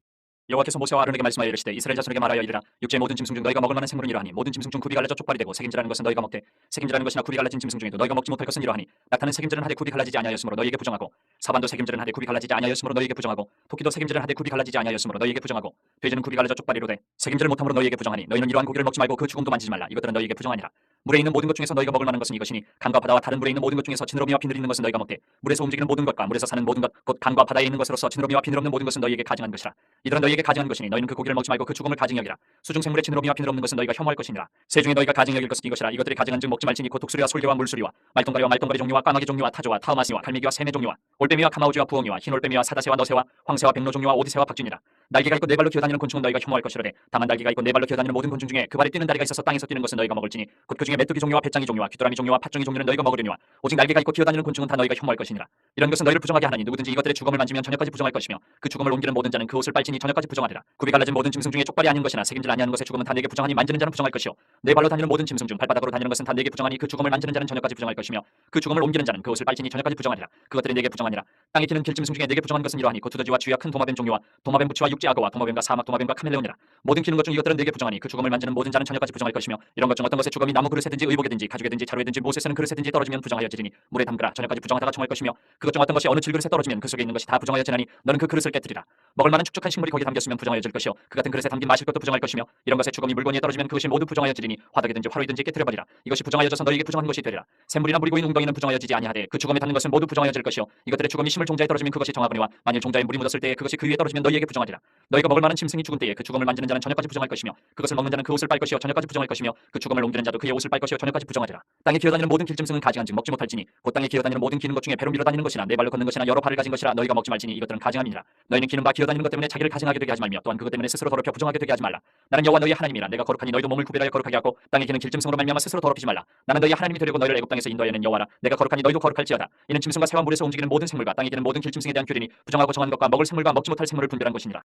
여호와께서 모세와 아론에게 말씀하여 이르시되 이스라엘 자손에게 말하여 이르라. 육지의 모든 짐승 중 너희가 먹을 만한 생물은 이러하니 모든 짐승 중 굽이 갈라져 쪽발이 되고 색임질하는 것은 너희가 먹되 색임질하는 것이나 굽이 갈라진 짐승 중에도 너희가 먹지 못할 것은 이러하니 낙타는 색임질은 하되 굽이 갈라지지 아니하였으므로 너희에게 부정하고 사반도 색임질은 하되 굽이 갈라지지 아니하였으므로 너희에게 부정하고 토끼도 색임질은 하되 굽이 갈라지지 아니하였으므로 너희에게 부정하고 돼지는 굽이 갈라져 쪽발이로되 색임질을 못함으로 너희에게 부정하니 너희는 이러한 고기를 먹지 말고 그 죽음도 만지지 말라. 이것들은 너희에게 부정하니라. 물에 있는 모든 것 중에서 너희가 먹을 만한 것은 이것이니 강과 바다와 다른 물에 있는 모든 것 중에서 지느러미와 비늘 있는 것은 너희가 먹되 물에서 움직이는 모든 것과 물에서 사는 모든 것 곧 강과 바다에 있는 것으로서 지느러미와 비늘 없는 모든 것은 너희에게 가증한 것이라. 이들은 너희에게 가증한 것이니 너희는 그 고기를 먹지 말고 그 죽음을 가증 여기라. 수중 생물의 지느러미와 비늘 없는 것은 너희가 혐오할 것이니라. 새 중에 너희가 가증 여길 것은 이것이라. 이것들이 가증한즉 먹지 말지니 곧 독수리와 솔개와 물수리와 말똥가리와 말똥가리 종류와 까마귀 종류와 타조와 타우마시와 갈매기와 새매 종류와 올빼미와 카마우지와 부엉이와 흰 올빼미와 사다새와 너새와 황새와 백로 종류와 오디새와 박쥐니라. 날개가 있고 네 발로 기어다니는 곤충은 너희가 혐오할 것이로되 다만 날개가 있고 네 발로 기어다니는 모든 곤충 중에 그 발에 뛰는 다리가 있어서 땅에서 뛰는 것은 너희가 먹을지니 곧 그 중에 메뚜기 종류와 배짱이 종류와 귀뚜라미 종류와 팥종이 종류는 너희가 먹으려니와 오직 날개가 있고 기어다니는 곤충은 다 너희가 혐오할 것이니라. 이런 것은 너희를 부정하게 하나니 누구든지 이것들의 죽음을 만지면 저녁까지 부정할 것이며 그 죽음을 옮기는 모든 자는 그 옷을 빨지니 저녁까지 부정하리라. 굽이 갈라진 모든 짐승 중에 쪽발이 아닌 것이나 색임질 아니하는 것의 죽음은 다 내게 부정하니 만지는 자는 부정할 것이요 네 발로 다니는 모든 짐승 중 발바닥으로 다니는 것은 다 내게 부정하니 그 죽음을 만지는 자는 저녁까지 부정할 것이며 그 죽음을 옮기는 자는 그 옷을 빨지니 저녁까지 부정하리라. 그것들이 내게 부정하니라. 땅에 기는 길짐승 중에 내게 부정한 것은 이러하니 곧 두더지와 쥐와 큰 도마뱀 종류와 도마뱀 부치와 육지 악어와 도마뱀과 사막 도마뱀과 카멜레온이라. 모든 기는 것 중 이것들은 내게 부정하니 그 죽음을 만지는 모든 자는 저녁까지 부정할 것이며 이런 것 중 어떤 것의 죽음이 나무 그릇에든지 의복에든지 가죽에든지 자루에든지 못에 쓰는 그릇에든지 떨어지면 부정하여지리니 물에 담그라. 저녁까지 부정하다가 정할 것이며 그것 중 어떤 것이 어느 질그릇에 떨어지면 그 속에 있는 것이 다 부정하여지나니 너는 그 그릇을 깨뜨리라. 먹을 만한 축축한 식물이 거기 담겼으면 부정하여질 것이요 그 같은 그릇에 담긴 마실 것도 부정할 것이며 이런 것의 죽음이 물건위에 떨어지면 그것이 모두 부정하여지리니 화덕이든지 화로이든지 깨뜨려버리라. 이것이 부정하여져서 너희에게 부정한 것이 되리라. 샘물이나 물이 고인 웅덩이는 부정하여지지 아니하되 그 죽음에 닿는 것은 모두 부정하여질 것이요 이것들의 죽음이 심을 종자에 떨어지면 그것이 정하거니와 만일 종자에 물이 묻었을 때에 그것이 그 위에 떨어지면 너희에게 부정하리라. 너희가 먹을 만한 짐승이 죽은 때에 그 죽음을 만지는 자는 저녁까지 부정할 것이며 그것을 먹는 자는 그 옷을 빨 것이요 저녁까지 부정할 것이며 그 죽음을 옮기는 자도 그의 옷을 빨 것이요 저녁까지 부정하리라. 땅에 기어다니는 모든 길짐승은 가증한즉 먹지 못할지니 곧 땅에 기어다니는 모든 기는 것 중에 배로 밀어다니는 것이나 네 발로 걷는 것이나 여러 발을 가진 것이라 너희가 먹지 말지니 이것들은 가증함이니라. 너희는 기는 바 기어다니는 것 때문에 자기를 가증하게 되게 하지 말며 또한 그것 때문에 스스로 더럽혀 부정하게 되게 하지 말라. 나는 여호와 너희의 하나님이라. 내가 거룩하니 너희도 몸을 구별하여 거룩하게 하고 땅에 기는 길짐승으로 말미암아 스스로 더럽히지 말라. 나는 너희의 하나님이 되려고 너희를 애굽 땅에서 인도하여낸 여호와라. 내가 거룩하니 너희도 거룩할지어다. 이는 짐승과 새와 물에서 움직이는 모든 생물과 땅에 기는 모든 길짐승에 대한 규례니 부정하고 정한 것과 먹을 생물과 먹지 못할 생물을 분별한 것이니라.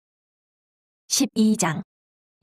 12장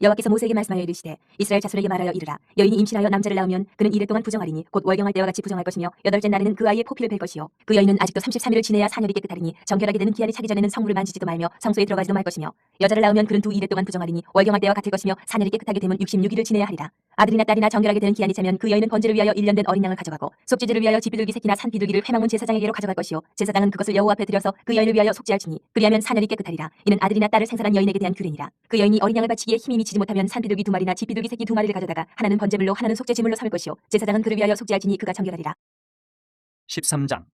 여호와께서 모세에게 말씀하여 이르시되 이스라엘 자손에게 말하여 이르라. 여인이 임신하여 남자를 낳으면 그는 이래 동안 부정하리니 곧 월경할 때와 같이 부정할 것이며 여덟째 날에는 그 아이의 포피를 뺄 것이요 그 여인은 아직도 33일을 지내야 사녀리 깨끗하리니 정결하게 되는 기한이 차기 전에는 성물을 만지지도 말며 성소에 들어가지도 말 것이며 여자를 낳으면 그는 두 이래 동안 부정하리니 월경할 때와 같을 것이며 사녀리 깨끗하게 되면 66일을 지내야 하리라. 아들이나 딸이나 정결하게 되는 기한이 차면 그 여인은 번제를 위하여 1년 된 어린 양을 가져가고 속죄제를 위하여 집비둘기 새끼나 산 비둘기를 회막문 제사장에게로 가져갈 것이요 제사장은 그것을 여호와 앞에 드려서 그 여인을 위하여 속죄할지니 그리하면 사녀리 깨끗하리라. 이는 아들이나 딸을 생산한 여인에게 대한 규례니라. 그 여인이 어린 양을 바치기에 힘이 미치지 못하면 산 비둘기 2마리나 집비둘기 새끼 2마리를 가져다가 하나는 번제물로 하나는 속죄제물로 삼을 것이요 제사장은 그를 위하여 속죄할지니 그가 정결하리라. 13장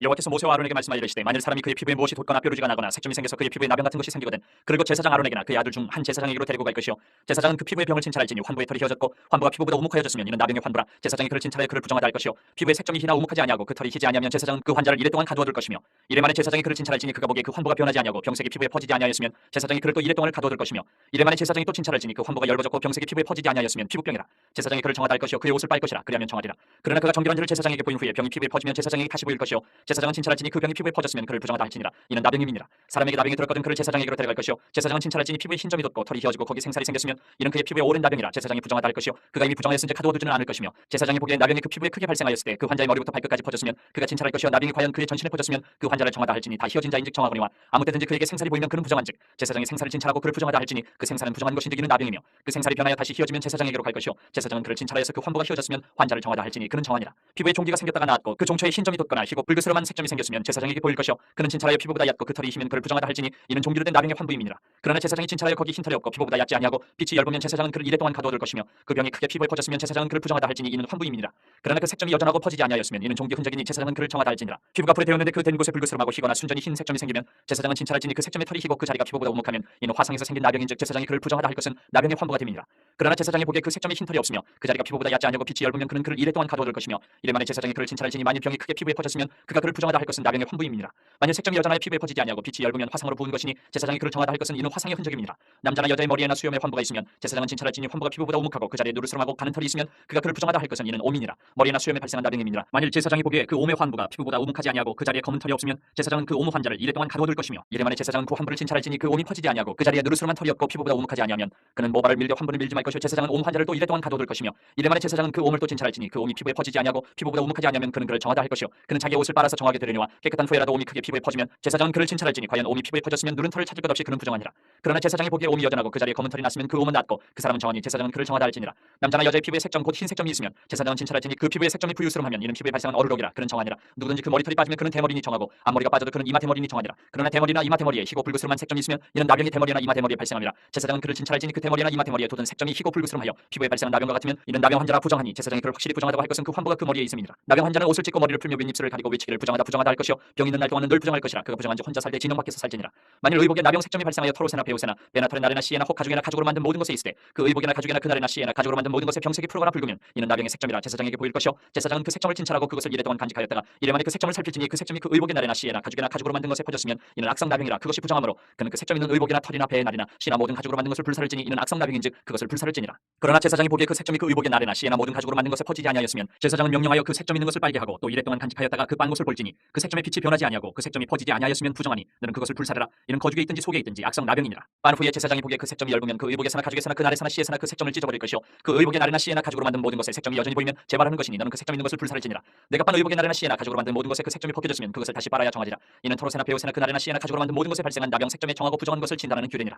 여호와께서 모세와 아론에게 말씀하여 이르시되 만일 사람이 그의 피부에 무엇이 돋거나 뾰루지가 나거나 색점이 생겨서 그의 피부에 나병 같은 것이 생기거든 그리고 제사장 아론에게나 그의 아들 중 한 제사장에게로 데리고 갈 것이요 제사장은 그 피부의 병을 진찰할지니 환부의 털이 휘어졌고 환부가 피부보다 우묵하여졌으면 이는 나병의 환부라. 제사장이 그를 진찰하여 그를 부정하다 할 것이요 피부의 색점이 희나 우묵하지 아니하고 그 털이 희지 아니하면 제사장은 그 환자를 이래 동안 가두어둘 것이며 이래 만에 제사장이 그를 진찰할지니 그가 보기에 그 환부가 변하지 아니하고 병색이 피부에 퍼지지 아니하였으면 제사장이 그를 또 이래 동안을 가두어둘 것이며 이래 만에 제사장이 또 진찰할지니 그 환부가 엷어졌고 병색이 피부에 퍼지지 아니하였으면 피부병이라. 제사장이 그를 정하다 할 것이요 그의 옷을 빨 것이라. 그리하면 정하리라. 그러나 그가 정결한 줄을 제사장에게 보인 후에 병이 피부에 퍼지면 제사장에게 다시 보일 것이요 제사장은 진찰할지니 그 병이 피부에 퍼졌으면 그를 부정하다 할지니라. 이는 나병임이니라. 사람에게 나병이 들었거든 그를 제사장에게로 데려갈 것이요 제사장은 진찰할지니 피부에 흰점이 돋고 털이 휘어지고 거기 생살이 생겼으면 이는 그의 피부에 오랜 나병이라. 제사장이 부정하다 할 것이요 그가 이미 부정하였은지 가두어두지는 않을 것이며 제사장이 보기에 나병이 그 피부에 크게 발생하였을 때 그 환자의 머리부터 발끝까지 퍼졌으면 그가 진찰할 것이요 나병이 과연 그의 전신에 퍼졌으면 그 환자를 정하다 할지니 다 휘어진 자인즉 정하거니와 아무 때든지 그에게 생살이 보이면 그는 부정한즉 제사장이 생살을 진찰하고 그를 부정하다 할지니 그 생살은 부정한 것인즉 이는 나병이며 그 생살이 변하여 다시 휘어지면 제사장에게로 갈 것이요 제사장은 그를 진찰하여서 그 환부가 휘어졌으면 환자를 정하다 할지니 그는 정하니라. 피부에 종기가 생겼다가 나았고 그 종초에 흰점이 돋거나 희고 불그스름한 색점이 생겼으면 제사장에게 보일 것이요 그는 진찰하여 피부보다 얕고 그 털이 희면 그를 부정하다 할지니 이는 종기로 된 나병의 환부임이니라. 그러나 제사장이 진찰하여 거기 흰 털이 없고 피부보다 얕지 아니하고 빛이 엷으면 제사장은 그를 이래 동안 가두어둘 것이며 그 병이 크게 피부에 퍼졌으면 제사장은 그를 부정하다 할지니 이는 환부임이니라. 그러나 그 색점이 여전하고 퍼지지 아니하였으면 이는 종기 흔적이니 제사장은 그를 정하다 할지니라. 피부가 불에 데었는데 그 된 곳에 불그스름하고 희거나 순전히 흰 색점이 생기면 제사장은 진찰할지니 그 색점의 털이 희고 그 자리가 피부보다 우묵하면 이는 화상에서 생긴 나병인즉 제사장이 그를 부정하다 할 것은 나병의 환부가 됨이니라. 그러나 제사장이 보기에 그 색점에 흰 털이 없으며 그 자리가 피부보다 얕지 아니하고 빛이 엷으면 그는 그를 이래 동안 가두어둘 것이며 이래 만에 제사장이 그를 진찰할지니 만일 병이 크게 피부에 퍼졌으면 그가 그를 부정하다 할 것은 나병의 환부임이니라. 만일 색점이 여전하여 피부에 퍼지지 아니하고 빛이 엷으면 화상으로 부은 것이니 제사장이 그를 정하다 할 것은 이는 화상의 흔적임이니라. 남자나 여자의 머리에나 수염에 환부가 있으면 제사장은 진찰할지니 환부가 피부보다 우묵하고 그 자리에 누르스름하고 가는 털이 있으면 그가 그를 부정하다 할 것은 이는 옴이니라. 머리에나 수염에 발생한 나병임이니라. 만일 제사장이 보기에 그 옴의 환부가 피부보다 우묵하지 아니하고 그 자리에 검은 털이 없으면 제사장은 그 옴 환자를 이래 동안 가두어둘 것이며 이래 만에 제사장은 그 환부를 진찰할지니 그 옴이 퍼지지 아니하고 그 자리에 누르스름한 털이 없고 피부보다 우묵하지 아니하면 그는 모발을 밀려 환부를 밀지 말 것이요 제사장은 옴 환자를 또 이래 동안 가두어둘 것이며 이래 만에 제사장은 그 옴을 또 진찰할지니 그 옴이 피부에 퍼지지 아니하고 피부보다 우묵하지 아니하면 그는 그를 정하다 할 것이요 그는 자기의 옷을 빨아서 정하게 되려니와 깨끗한 후에라도 옴이 크게 피부에 퍼지면 제사장은 그를 진찰할지니 과연 옴이 피부에 퍼졌으면 누른 털을 찾을 것 없이 그는 부정하니라. 그러나 제사장이 보기에 옴이 여전하고 그 자리에 검은 털이 났으면 그 옴은 낫고 그 사람은 정하니 제사장은 그를 정하다 할지니라. 남자나 여자의 피부에 색점 곧 흰 색점이 있으면 제사장은 진찰할지니 그 피부에 색점이 부유스름하면 이는 피부에 발생한 어르록이라 그는 정하니라. 누구든지 그 머리털이 빠지면 그는 대머리니 정하고 앞머리가 빠져도 그는 이마 대머리니 정하니라. 그러나 대머리나 이마 대머리에 희고 불그스름한 색점이 있으면 이는 나병이 대머리나 이마 대머리에 발생함이라. 제사장은 그를 진찰할지니 그 대머리나 이마 대머리에 돋은 색점이 희고 불그스름하여 피부에 발생한 나병과 같으면 이는 나병 환자라 부정하니 제사장이 그를 확실히 부정하다고 할 것은 그 환부가 그 머리에 있음이니라. 나병 환자는 옷을 찢고 머리를 풀며 윗입술을 가리고 외치기를 부정하다 할 것이요 병 있는 날 동안은 늘 부정할 것이라. 그가 부정한 지 혼자 살때 진영 밖에서 살지니라. 만일 의복에 나병 색점이 발생하여 털옷에나 베옷에나 배나 털에 나래나 씨에나 혹 가죽에나 가죽으로 만든 모든 것에 있으되 그 의복이나 가죽이나 그날에나 씨에나 가죽으로 만든 모든 것에 병색이 푸르거나 붉으면 이는 나병의 색점이라. 제사장에게 보일 것이요 제사장은 그 색점을 진찰하고 그것을 이래 동안 간직하였다가 이래 만에 그 색점을 살필지니 그 색점이 그 의복의 날에나 씨에나 가죽이나 가죽으로 만든 것에 퍼졌으면 이는 악성 나병이라. 그것이 부정하므로 그는 그 색점 있는 의복이나 털이나 배의 날이나 씨나 모든 가죽으로 만든 것을 불사를지니 이는 악성 나병인즉 그것을 불사를지니라. 그러나 제사장이 보기에 그 색점이 그 의복의 날에나 씨에나 모든 가죽으로 만든 것에 퍼지지 아니하였으면 제사장은 명령하여 그 색점 있는 것을 빨게 하고 또 이래 동안 간직하였다가 그 빤 것을 볼지니 그 색점의 빛이 변하지 아니하고 그 색점이 퍼지지 아니하였으면 부정하니 너는 그것을 불사르라. 이는 거죽에 있든지 속에 있든지 악성 나병이니라. 빤 후에 제사장이 보기에 그 색점이 엷으면 그 의복에서나 가죽에서나 그 날에서나 씨에서나 그 색점을 찢어버릴 것이요 그 의복의 날에나 씨에나 가죽으로 만든 모든 것에 색점이 여전히 보이면 재발하는 것이니 너는 그 색점 있는 것을 불사를지니라. 내가 빤 의복의 날에나 씨에나 가죽으로 만든 모든 것에 그 색점이 벗겨졌으면 그것을 다시 빨아야 정하리라. 이는 털옷에나 베옷에나 그 날에나 씨에나 가죽으로 만든 모든 것에 발생한 나병 색점에 정하고 부정한 것을 진단하는 규례니라.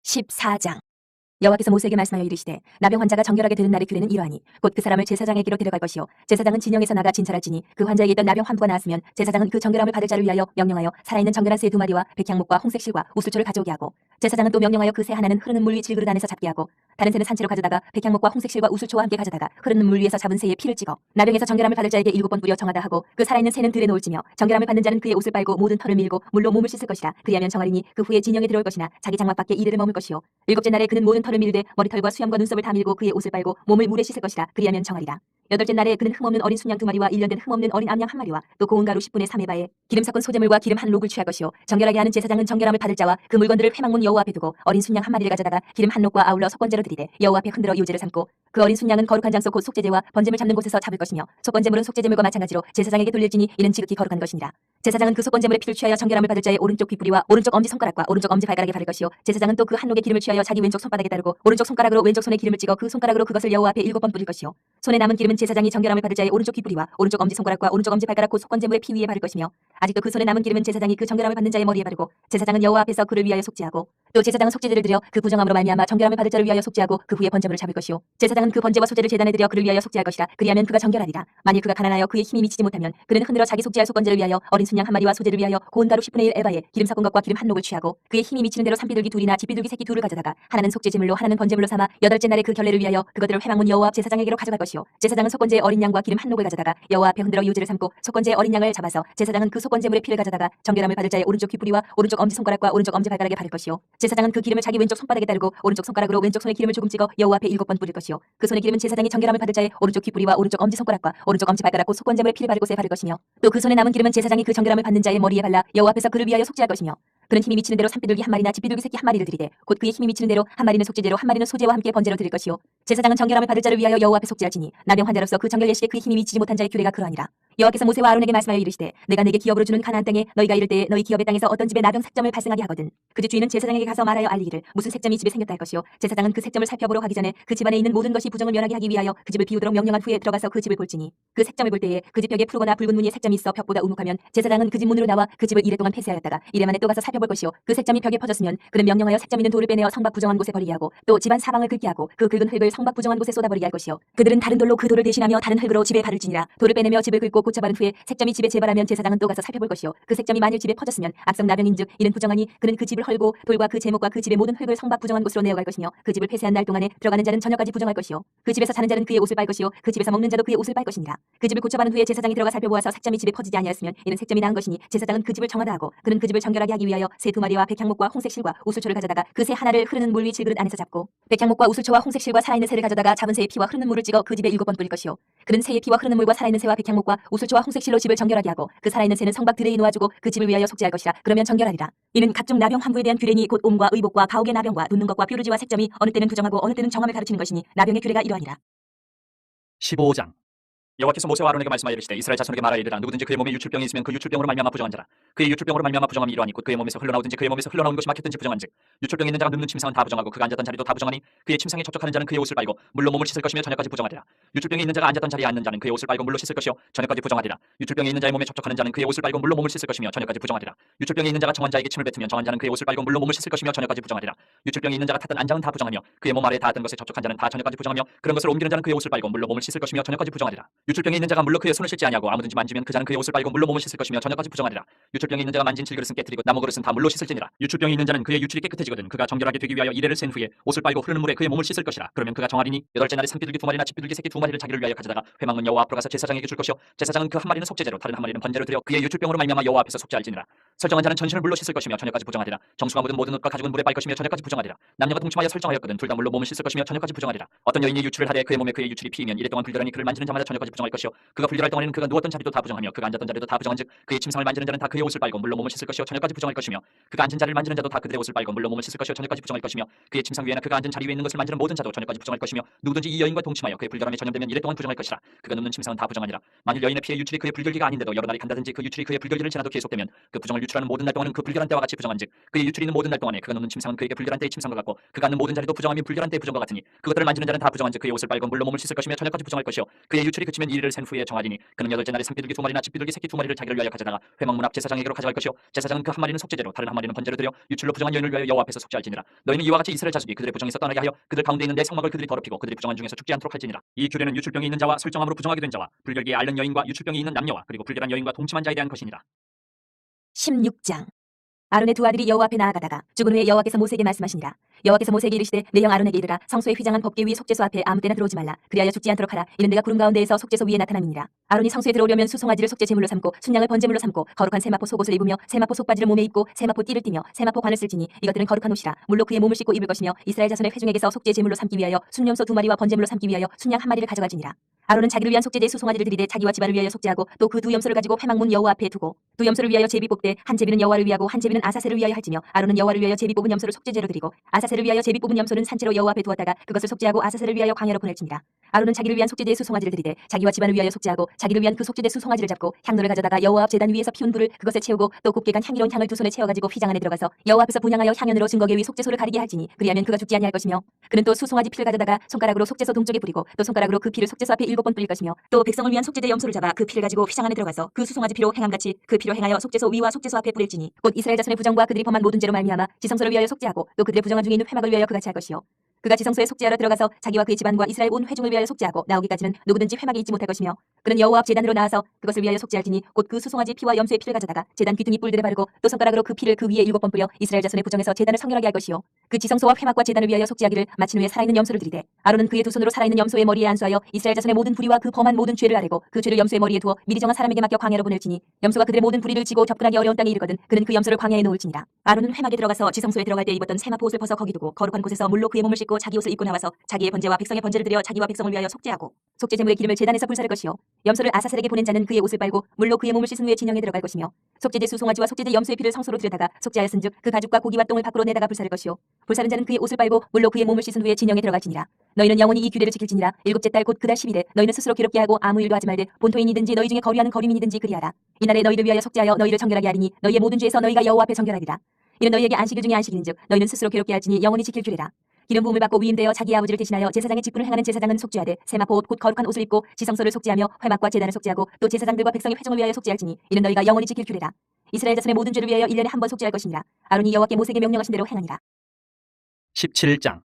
14장. 여호와께서 모세에게 말씀하여 이르시되 나병 환자가 정결하게 되는 날의 규례는 이러하니 곧 그 사람을 제사장에게로 데려갈 것이요 제사장은 진영에서 나가 진찰할지니 그 환자에게 있던 나병 환부가 나았으면 제사장은 그 정결함을 받을 자를 위하여 명령하여 살아있는 정결한 새 2마리와 백향목과 홍색실과 우슬초를 가져오게 하고 제사장은 또 명령하여 그 새 하나는 흐르는 물 위 질그릇 안에서 잡게 하고 다른 새는 산채로 가져다가 백향목과 홍색실과 우슬초와 함께 가져다가 흐르는 물 위에서 잡은 새의 피를 찍어 나병에서 정결함을 받을 자에게 7번 뿌려 정하다 하고 그 살아있는 새는 들에 놓을지며 정결함을 받는 자는 그의 옷을 빨고 모든 털을 밀고 물로 몸을 씻을 것이라. 그리하면 정하리니 그 후에 진영에 들어올 것이나 자기 장막 밖에 이르를 머물 것이요 일곱째 날에 그는 모든 털을 밀되 머리털과 수염과 눈썹을 다 밀고 그의 옷을 빨고 몸을 물에 씻을 것이라. 그리하면 정하리라. 여덟째 날에 그는 흠없는 어린 순양 2마리와 1년 된 흠없는 어린 암양 1마리와 또 고운 가루 10분의 3의 바에 기름 섞은 소재물과 기름 한 록을 취할 것이요 정결하게 하는 제사장은 정결함을 받을 자와 그 물건들을 회막문 여호와 앞에 두고 어린 순양 1마리를 가져다가 기름 한 록과 아울러 속건제로 드리되 여호와 앞에 흔들어 유제를 삼고 그 어린 순양은 거룩한 장소 곧 속죄제와 번제물 잡는 곳에서 잡을 것이며 속건제물은 속죄제물과 마찬가지로 제사장에게 돌릴지니 이는 지극히 거룩한 것이니라. 제사장은 그 속건제물의 피를 취하여 정결함을 받을 자의 오른쪽 귀뿌리와 오른쪽 엄지손가락과 오른쪽 엄지발가락에 바를 것이요 제사장은 또 그 한 록의 기름을 취하여 자기 왼쪽 손바닥에 따르고 오른쪽 손가락으로 왼쪽 손에 기름을 찍어 그 손가락으로 그것을 여호와 앞에 7번 뿌릴 것이요 손에 남은 기름은 제사장이 정결함을 받을 자의 오른쪽 귀뿌리와 오른쪽 엄지손가락과 오른쪽 엄지발가락 곧 속건제물의 피 위에 바를 것이며 아직도 그 손에 남은 기름은 제사장이 그 정결함을 받는 자의 머리에 바르고 제사장은 여호와 앞에서 그를 위하여 속죄하고 또 제사장은 속죄제를 드려 그 부정함으로 말미암아 정결함을 받을 자를 위하여 속죄하고 그 후에 번제물을 잡을 것이요 제사장은 그 번제와 소제를 제단에 드려 그를 위하여 속죄할 것이라. 그리하면 그가 정결하리라. 만일 그가 가난하여 그의 힘이 미치지 못하면 그는 흔들어 자기 속죄할 속건제를 위하여 어린 순양 1마리와 소제를 위하여 고운 가루 10분의 1 에바에 기름 섞은 것과 기름 한 록을 취하고 그의 힘이 미치는 대로 산비둘기 둘이나 집비둘기 새끼 둘을 가져다가 하나는 속죄제물로 하나는 번제물로 삼아 여덟째 날에 그 결례를 위하여 그것들을 회막문 여호와 앞 제사장에게로 가져갈 것이요 제사장은 속건제의 어린 양과 기름 한 록을 가져다가 여호와 앞에 흔들어 유제를 삼고 속건제의 어린 양을 잡아서 제사장은 그 속건제물의 피를 가져다가 정결함을 받을 자의 오른쪽 귀뿌리와 오른쪽 엄지손가락과 오른쪽 엄지발가락에 바를 것이요 제사장은 그 기름을 자기 왼쪽 손바닥에 따르고 오른쪽 손가락으로 왼쪽 손에 기름을 조금 찍어 여호와 앞에 7번 뿌릴 것이요 그 손의 기름은 제사장이 정결함을 받을 자의 오른쪽 귀뿌리와 오른쪽 엄지손가락과 오른쪽 엄지발가락 곧 속건제물의 피를 바를 곳에 바를 것이며 또 그 손에 남은 기름은 제사장이 그 정결함을 받는 자의 머리에 발라 여호와 앞에서 그를 위하여 속죄할 것이며 그는 힘이 미치는 대로 산비둘기 한 마리나 집비둘기 새끼 한 마리를 드리되 곧 그의 힘이 미치는 대로 한 마리는 속죄제로 한 마리는 소제와 함께 번제로 드릴 것이요 제사장은 정결함을 받을 자를 위하여 여호와 앞에 속죄할지니 나병 환자로서 그 정결 예식에 그의 힘이 미치지 못한 자의 규례가 그러하니라. 여호와께서 모세와 아론에게 말씀하여 이르시되 내가 네게 기업으로 주는 가나안 땅에 너희가 이를 때에 너희 기업의 땅에서 어떤 집에 나병 색점을 발생하게 하거든 그 집 주인은 제사장에게 가서 말하여 알리기를 무슨 색점이 집에 생겼다 할 것이요 제사장은 그 색점을 살펴보러 가기 전에 그 집안에 있는 모든 것이 부정을 면하게 하기 위하여 그 집을 비우도록 명령한 후에 들어가서 그 집을 볼지니 그 색점을 볼 때에 그 집 벽에 푸르거나 붉은 무늬의 색점이 있어 벽보다 우묵하면 제사장은 그 집 문으로 나와 그 집을 이래 동안 폐쇄하였다가 이래 만에 또 가서 살펴볼 것이요 그 색점이 벽에 퍼졌으면 그는 명령하여 색점 있는 돌을 빼내어 성박 부정한 곳에 버리게 하고 또 집안 사방을 긁게 하고 그 긁은 흙을 성박 부정한 곳에 쏟아버리게 할 것이요 그들은 다른 돌로 그 돌을 대신하며 다른 흙으로 집에 바를지니라. 돌을 빼내며 집을 긁고 고쳐바른 후에 색점이 집에 재발하면 제사장은 또 가서 살펴볼 것이요 그 색점이 만일 집에 퍼졌으면 악성 나병인즉 이는 부정하니 그는 그 집을 헐고 돌과 그 제목과 그 집의 모든 흙을 성박 부정한 곳으로 내어갈 것이며 그 집을 폐쇄한 날 동안에 들어가는 자는 저녁까지 부정할 것이요 그 집에서 자는 자는 그의 옷을 빨 것이요 그 집에서 먹는 자도 그의 옷을 빨 것이니라. 그 집을 고쳐바른 후에 제사장이 들어가 살펴보아서 색점이 집에 퍼지지 아니하였으면 이는 색점이 나은 것이니 제사장은 그 집을 정하다 하고 그는 그 집을 정결하게 하기 위하여 새 두 마리와 백향목과 홍색실과 우슬초를 가져다가 그 새 하나를 흐르는 물 위 질그릇 안에서 잡고 백향목과 우슬초와 홍색실과 살아있는 새를 가져다가 잡은 새의 피와 흐르는 물을 찍어 그 집에 7번 뿌릴 것이요 그는 새의 피와 흐르는 물과 살아있는 새와 백향목과 우슬초와 홍색실로 집을 정결하게 하고 그 살아있는 새는 성박 들에 놓아주고 그 집을 위하여 속죄할 것이라. 그러면 정결하리라. 이는 각종 나병 환부에 대한 규례니 곧 옴과 의복과 가옥의 나병과 눕는 것과 뾰루지와 색점이 어느 때는 부정하고 어느 때는 정함을 가르치는 것이니 나병의 규례가 이러하니라. 15장 여호와께서 모세와 아론에게 말씀하여 이르시되 이스라엘 자손에게 말하여 이르라 누구든지 그의 몸에 유출병이 있으면 그 유출병으로 말미암아 부정한 자라 그의 유출병으로 말미암아 부정함이 이러하니 곧 그의 몸에서 흘러나오든지 그의 몸에서 흘러나오는 것이 막혔든지 부정한즉 유출병이 있는 자가 눕는 침상은 다 부정하고 그가 앉았던 자리도 다 부정하니 그의 침상에 접촉하는 자는 그의 옷을 빨고 물로 몸을 씻을 것이며 저녁까지 부정하리라. 유출병이 있는 자가 앉았던 자리에 앉는 자는 그의 옷을 빨고 물로 씻을 것이요 저녁까지 부정하리라. 유출병이 있는 자의 몸에 접촉하는 자는 그의 옷을 빨고 물로 몸을 씻을 것이며 저녁까지 부정하리라. 유출병이 있는 자가 정한 자에게 침을 뱉으면 정한 자는 그의 옷을 빨고 물로 몸을 씻을 것이며 저녁까지 부정하리라. 유출병이 있는 자가 탔던 안장은 다 부정하며 그의 몸 아래에 닿았던 것에 접촉한 자는 다 저녁까지 부정하며 그런 것을 옮기는 자는 그의 옷을 빨고 물로 몸을 씻을 것이며 저녁까지 부정하리라. 유출병이 있는 자가 물로 그의 손을 씻지 아니하고 아무든지 만지면 그 자는 그의 옷을 빨고 물로 몸을 씻을 것이며 저녁까지 부정하리라. 유출병이 있는 자가 만진 질그릇은 깨뜨리고 나무 그릇은 다 물로 씻을지니라. 유출병이 있는 자는 그의 유출이 깨끗해지거든 그가 정결하게 되기 위하여 이레를 센 후에 옷을 빨고 흐르는 물에 그의 몸을 씻을 것이라. 그러면 그가 정하리니 여덟째 날에 산비둘기 두 마리나 집비둘기 새끼 두 마리를 자기를 위하여 가져다가 회막문 여호와 앞으로 가서 제사장에게 줄 것이요 제사장은 그 한 마리는 속죄제로 다른 한 마리는 번제로 드려 그의 유출병으로 말미암아 여호와 앞에서 속죄할지니라. 설정한 자는 전신을 물로 씻을 것이며 저녁까지 부정하리라. 정수가 묻은 모든 옷과 가죽은 물에 빨 것이며 저녁까지 부정하리라. 남녀가 동침하여 설정하였거든 둘 다 물로 몸을 씻을 것이며 저녁까지 부정하리라. 어떤 여인이 유출을 하되 그의 몸에 그의 유출이 피이면 이래 동안 불결하니 그를 만지는 자마다 저녁까지 부정할 것이요 그가 불결할 동안에는 그가 누웠던 자리도 다 부정하며 그가 앉았던 자리도 다 부정한즉 그의 침상을 만지는 자는 다 그의 옷을 빨고 물로 몸을 씻을 것이요 저녁까지 부정할 것이며 그가 앉은 자리를 만지는 자도 다 그들의 옷을 빨고 물로 몸을 씻을 것이요 저녁까지 부정할 것이며 그의 침상 위에나 그가 앉은 자리 위에 있는 것을 만지는 모든 자도 저녁까지 부정할 것이며 누구든지 이 여인과 동침하여 그의 불결함에 전염되면 이래 동안 부정할 것이라. 그가 눕는 침상은 다 부정하니라. 만일 여인의 피에 유출이 그의 불결기가 아닌데도 여러 날이 간다든지 그 유출이 그의 불결기를 지나도 계속되면 그 부정을 유출하는 모든 날 동안은 그 불결한 때와 같이 부정한즉 그의 유출이 있는 모든 날 동안에 그가 눕는 침상은 그에게 불결한 때의 침상과 같고 그가 앉는 모든 자리도 부정함이 불결한 때의 부정과 같으니 그것들을 만지는 자는 다 부정한즉 그의 옷을 빨고 물로 몸을 씻을 것이며 저녁까지 부정할 것이요 그의 유출이 그치면 이리를 센 후에 정하리니 그는 여덟째 날에 산비둘기 두 마리나 집비둘기 새끼 두 마리를 자기를 위하여 가져다가 회막문 앞 제사장에게로 가져갈 것이요 제사장은 그 한 마리는 속죄제로 다른 한 마리는 번제로 드려 유출로 부정한 여인을 위하여 여호와 앞에서 속죄할지니라. 너희는 이와 같이 이스라엘 자손이 그들의 부정에서 떠나게 하여 그들 가운데 있는 내 성막을 그들이 더럽히고 그들이 부정한 중에서 죽지 않도록 할지니라. 이 규례는 유출병이 있는 자와 설정함으로 부정하게 된 자와 불결기에 앓는 여인과 유출병이 있는 남녀와 그리고 불결한 여인과 동침한 자에 대한 것이니라. 16장 아론의 두 아들이 여호와 앞에 나아가다가 죽은 후에 여호와께서 모세에게 말씀하시니라. 여호와께서 모세에게 이르시되 내 형 아론에게 이르라 성소에 휘장한 법궤 위 속죄소 앞에 아무 때나 들어오지 말라. 그리하여 죽지 않도록 하라. 이는 내가 구름 가운데에서 속죄소 위에 나타남이니라. 아론이 성소에 들어오려면 수송아지를 속죄 제물로 삼고 순양을 번제물로 삼고 거룩한 세마포 속옷을 입으며 세마포 속바지를 몸에 입고 세마포 띠를 띠며 세마포 관을 쓸지니 이것들은 거룩한 옷이라. 물로 그의 몸을 씻고 입을 것이며 이스라엘 자손의 회중에게서 속죄 제물로 삼기 위하여 순염소 두 마리와 번제물로 삼기 위하여 순양 한 마리를 가져갈지니라. 아론은 자기를 위한 속죄제 수송아지를 드리되 자기와 집안을 위하여 속죄하고 또 그 두 염소를 가지고 회막문 여호와 앞에 두고 두 염소를 위하여 제비 뽑되 한 제비는 여호와를 위하고 한 제비는 아사셀을 위하여 할지며 아론은 여호와를 위하여 제비 뽑은 염소를 속죄제로 드리고 아사셀을 위하여 제비 뽑은 염소는 산채로 여호와 앞에 두었다가 그것을 속죄하고 아사셀을 위하여 광야로 보낼지니라. 아론은 자기를 위한 속죄제 수송아지를 드리되 자기와 집안을 위하여 속죄하고 자기를 위한 그 속죄제 수송아지를 잡고 향로를 가져다가 여호와 앞 제단 위에서 피운 불을 그것에 채우고 또 곱게 간 향기로운 향을 두 손에 채워가지고 휘장 안에 들어가서 여호와 앞에서 분향하여 향연으로 증거계 위 속죄소를 가리게 할지니 그리하면 그가 죽지 아니할 것이며 그는 또 수송아지 피를 가져다가 손가락으로 속죄소 동쪽에 뿌리고 또 손가락으로 그 피를 속죄소 앞에 7번 뿌릴 것이며 또 백성을 위한 속죄제 염소를 잡아 그 피를 가지고 휘장 안에 들어가서 그 수송아지 피로 행함같이 그 피로 행하여 속죄소 위와 속죄소 앞에 뿌릴지니 곧 이스라엘 자손의 부정과 그들이 범한 모든 죄로 말미암아 지성소를 위하여 속죄하고 또 그들의 부정한 중에 있는 회막을 위하여 그같이 할 것이요 그가 지성소에 속죄하러 들어가서 자기와 그의 집안과 이스라엘 온 회중을 위하여 속죄하고 나오기까지는 누구든지 회막에 있지 못할 것이며 그는 여호와 앞 제단으로 나와서 그것을 위하여 속죄할지니 곧 그 수송아지 피와 염소의 피를 가져다가 제단 귀퉁이 뿔들에 바르고 또 손가락으로 그 피를 그 위에 7번 뿌려 이스라엘 자손의 부정에서 제단을 성결하게 할 것이요 그 지성소와 회막과 제단을 위하여 속죄하기를 마친 후에 살아있는 염소를 드리되 아론은 그의 두 손으로 살아있는 염소의 머리에 안수하여 이스라엘 자손의 모든 불의와 그 범한 모든 죄를 아뢰고 그 죄를 염소의 머리에 두어 미리 정한 사람에게 맡겨 광야로 보낼지니 염소가 그들의 모든 불의를 지고 접근하기 어려운 땅에 이르거든 그는 그 염소를 광야에 놓을지니라. 아론은 회막에 들어가서 지성소에 들어갈 때 입었던 세마포 옷을 벗어 거기 두고 거룩한 곳에서 물로 그의 몸을 씻고 자기 옷을 입고 나와서 자기의 번제와 백성의 번제를 드려 자기와 백성을 위하여 속죄하고 속죄 제물의 기름을 제단에서 불사를 것이요 염소를 아사셀에게 보낸 자는 그의 옷을 빨고 물로 그의 몸을 씻은 후에 진영에 들어갈 것이며 속죄제 수송아지와 속죄제 염소의 피를 성소로 들여다가 속죄하였은즉 그 가죽과 고기와 똥을 밖으로 내다가 불사를 것이요 불사른 자는 그의 옷을 빨고 물로 그의 몸을 씻은 후에 진영에 들어갈지니라. 너희는 영원히 이 규례를 지킬지니라. 일곱째 달 곧 그달 10일에 너희는 스스로 괴롭게 하고 아무 일도 하지 말되 본토인이든지 너희 중에 거류하는 거류민이든지 그리하라. 이날에 너희를 위하여 속죄하여 너희를 정결하게 하리니 너희의 모든 죄에서 너희가 여호와 앞에 정결하리라. 이는 너희에게 안식일 중에 안식일인즉 너희는 스스로 괴롭게 할지니 영원히 지킬 규례라. 기름 부음을 받고 위임되어 자기 아버지를 대신하여 제사장의 직분을 행하는 제사장은 속죄하되 세마포 옷 곧 거룩한 옷을 입고 지성소를 속죄하며 회막과 제단을 속죄하고 또 제사장들과 백성의 회중을 위하여 속죄할지니 이는 너희가 영원히 지킬 규례라. 이스라엘 자손의 모든 죄를 위하여 1년에 한 번 속죄할 것이니라. 아론이 여호와께 모세에게 명령하신 대로 행하니라. 17장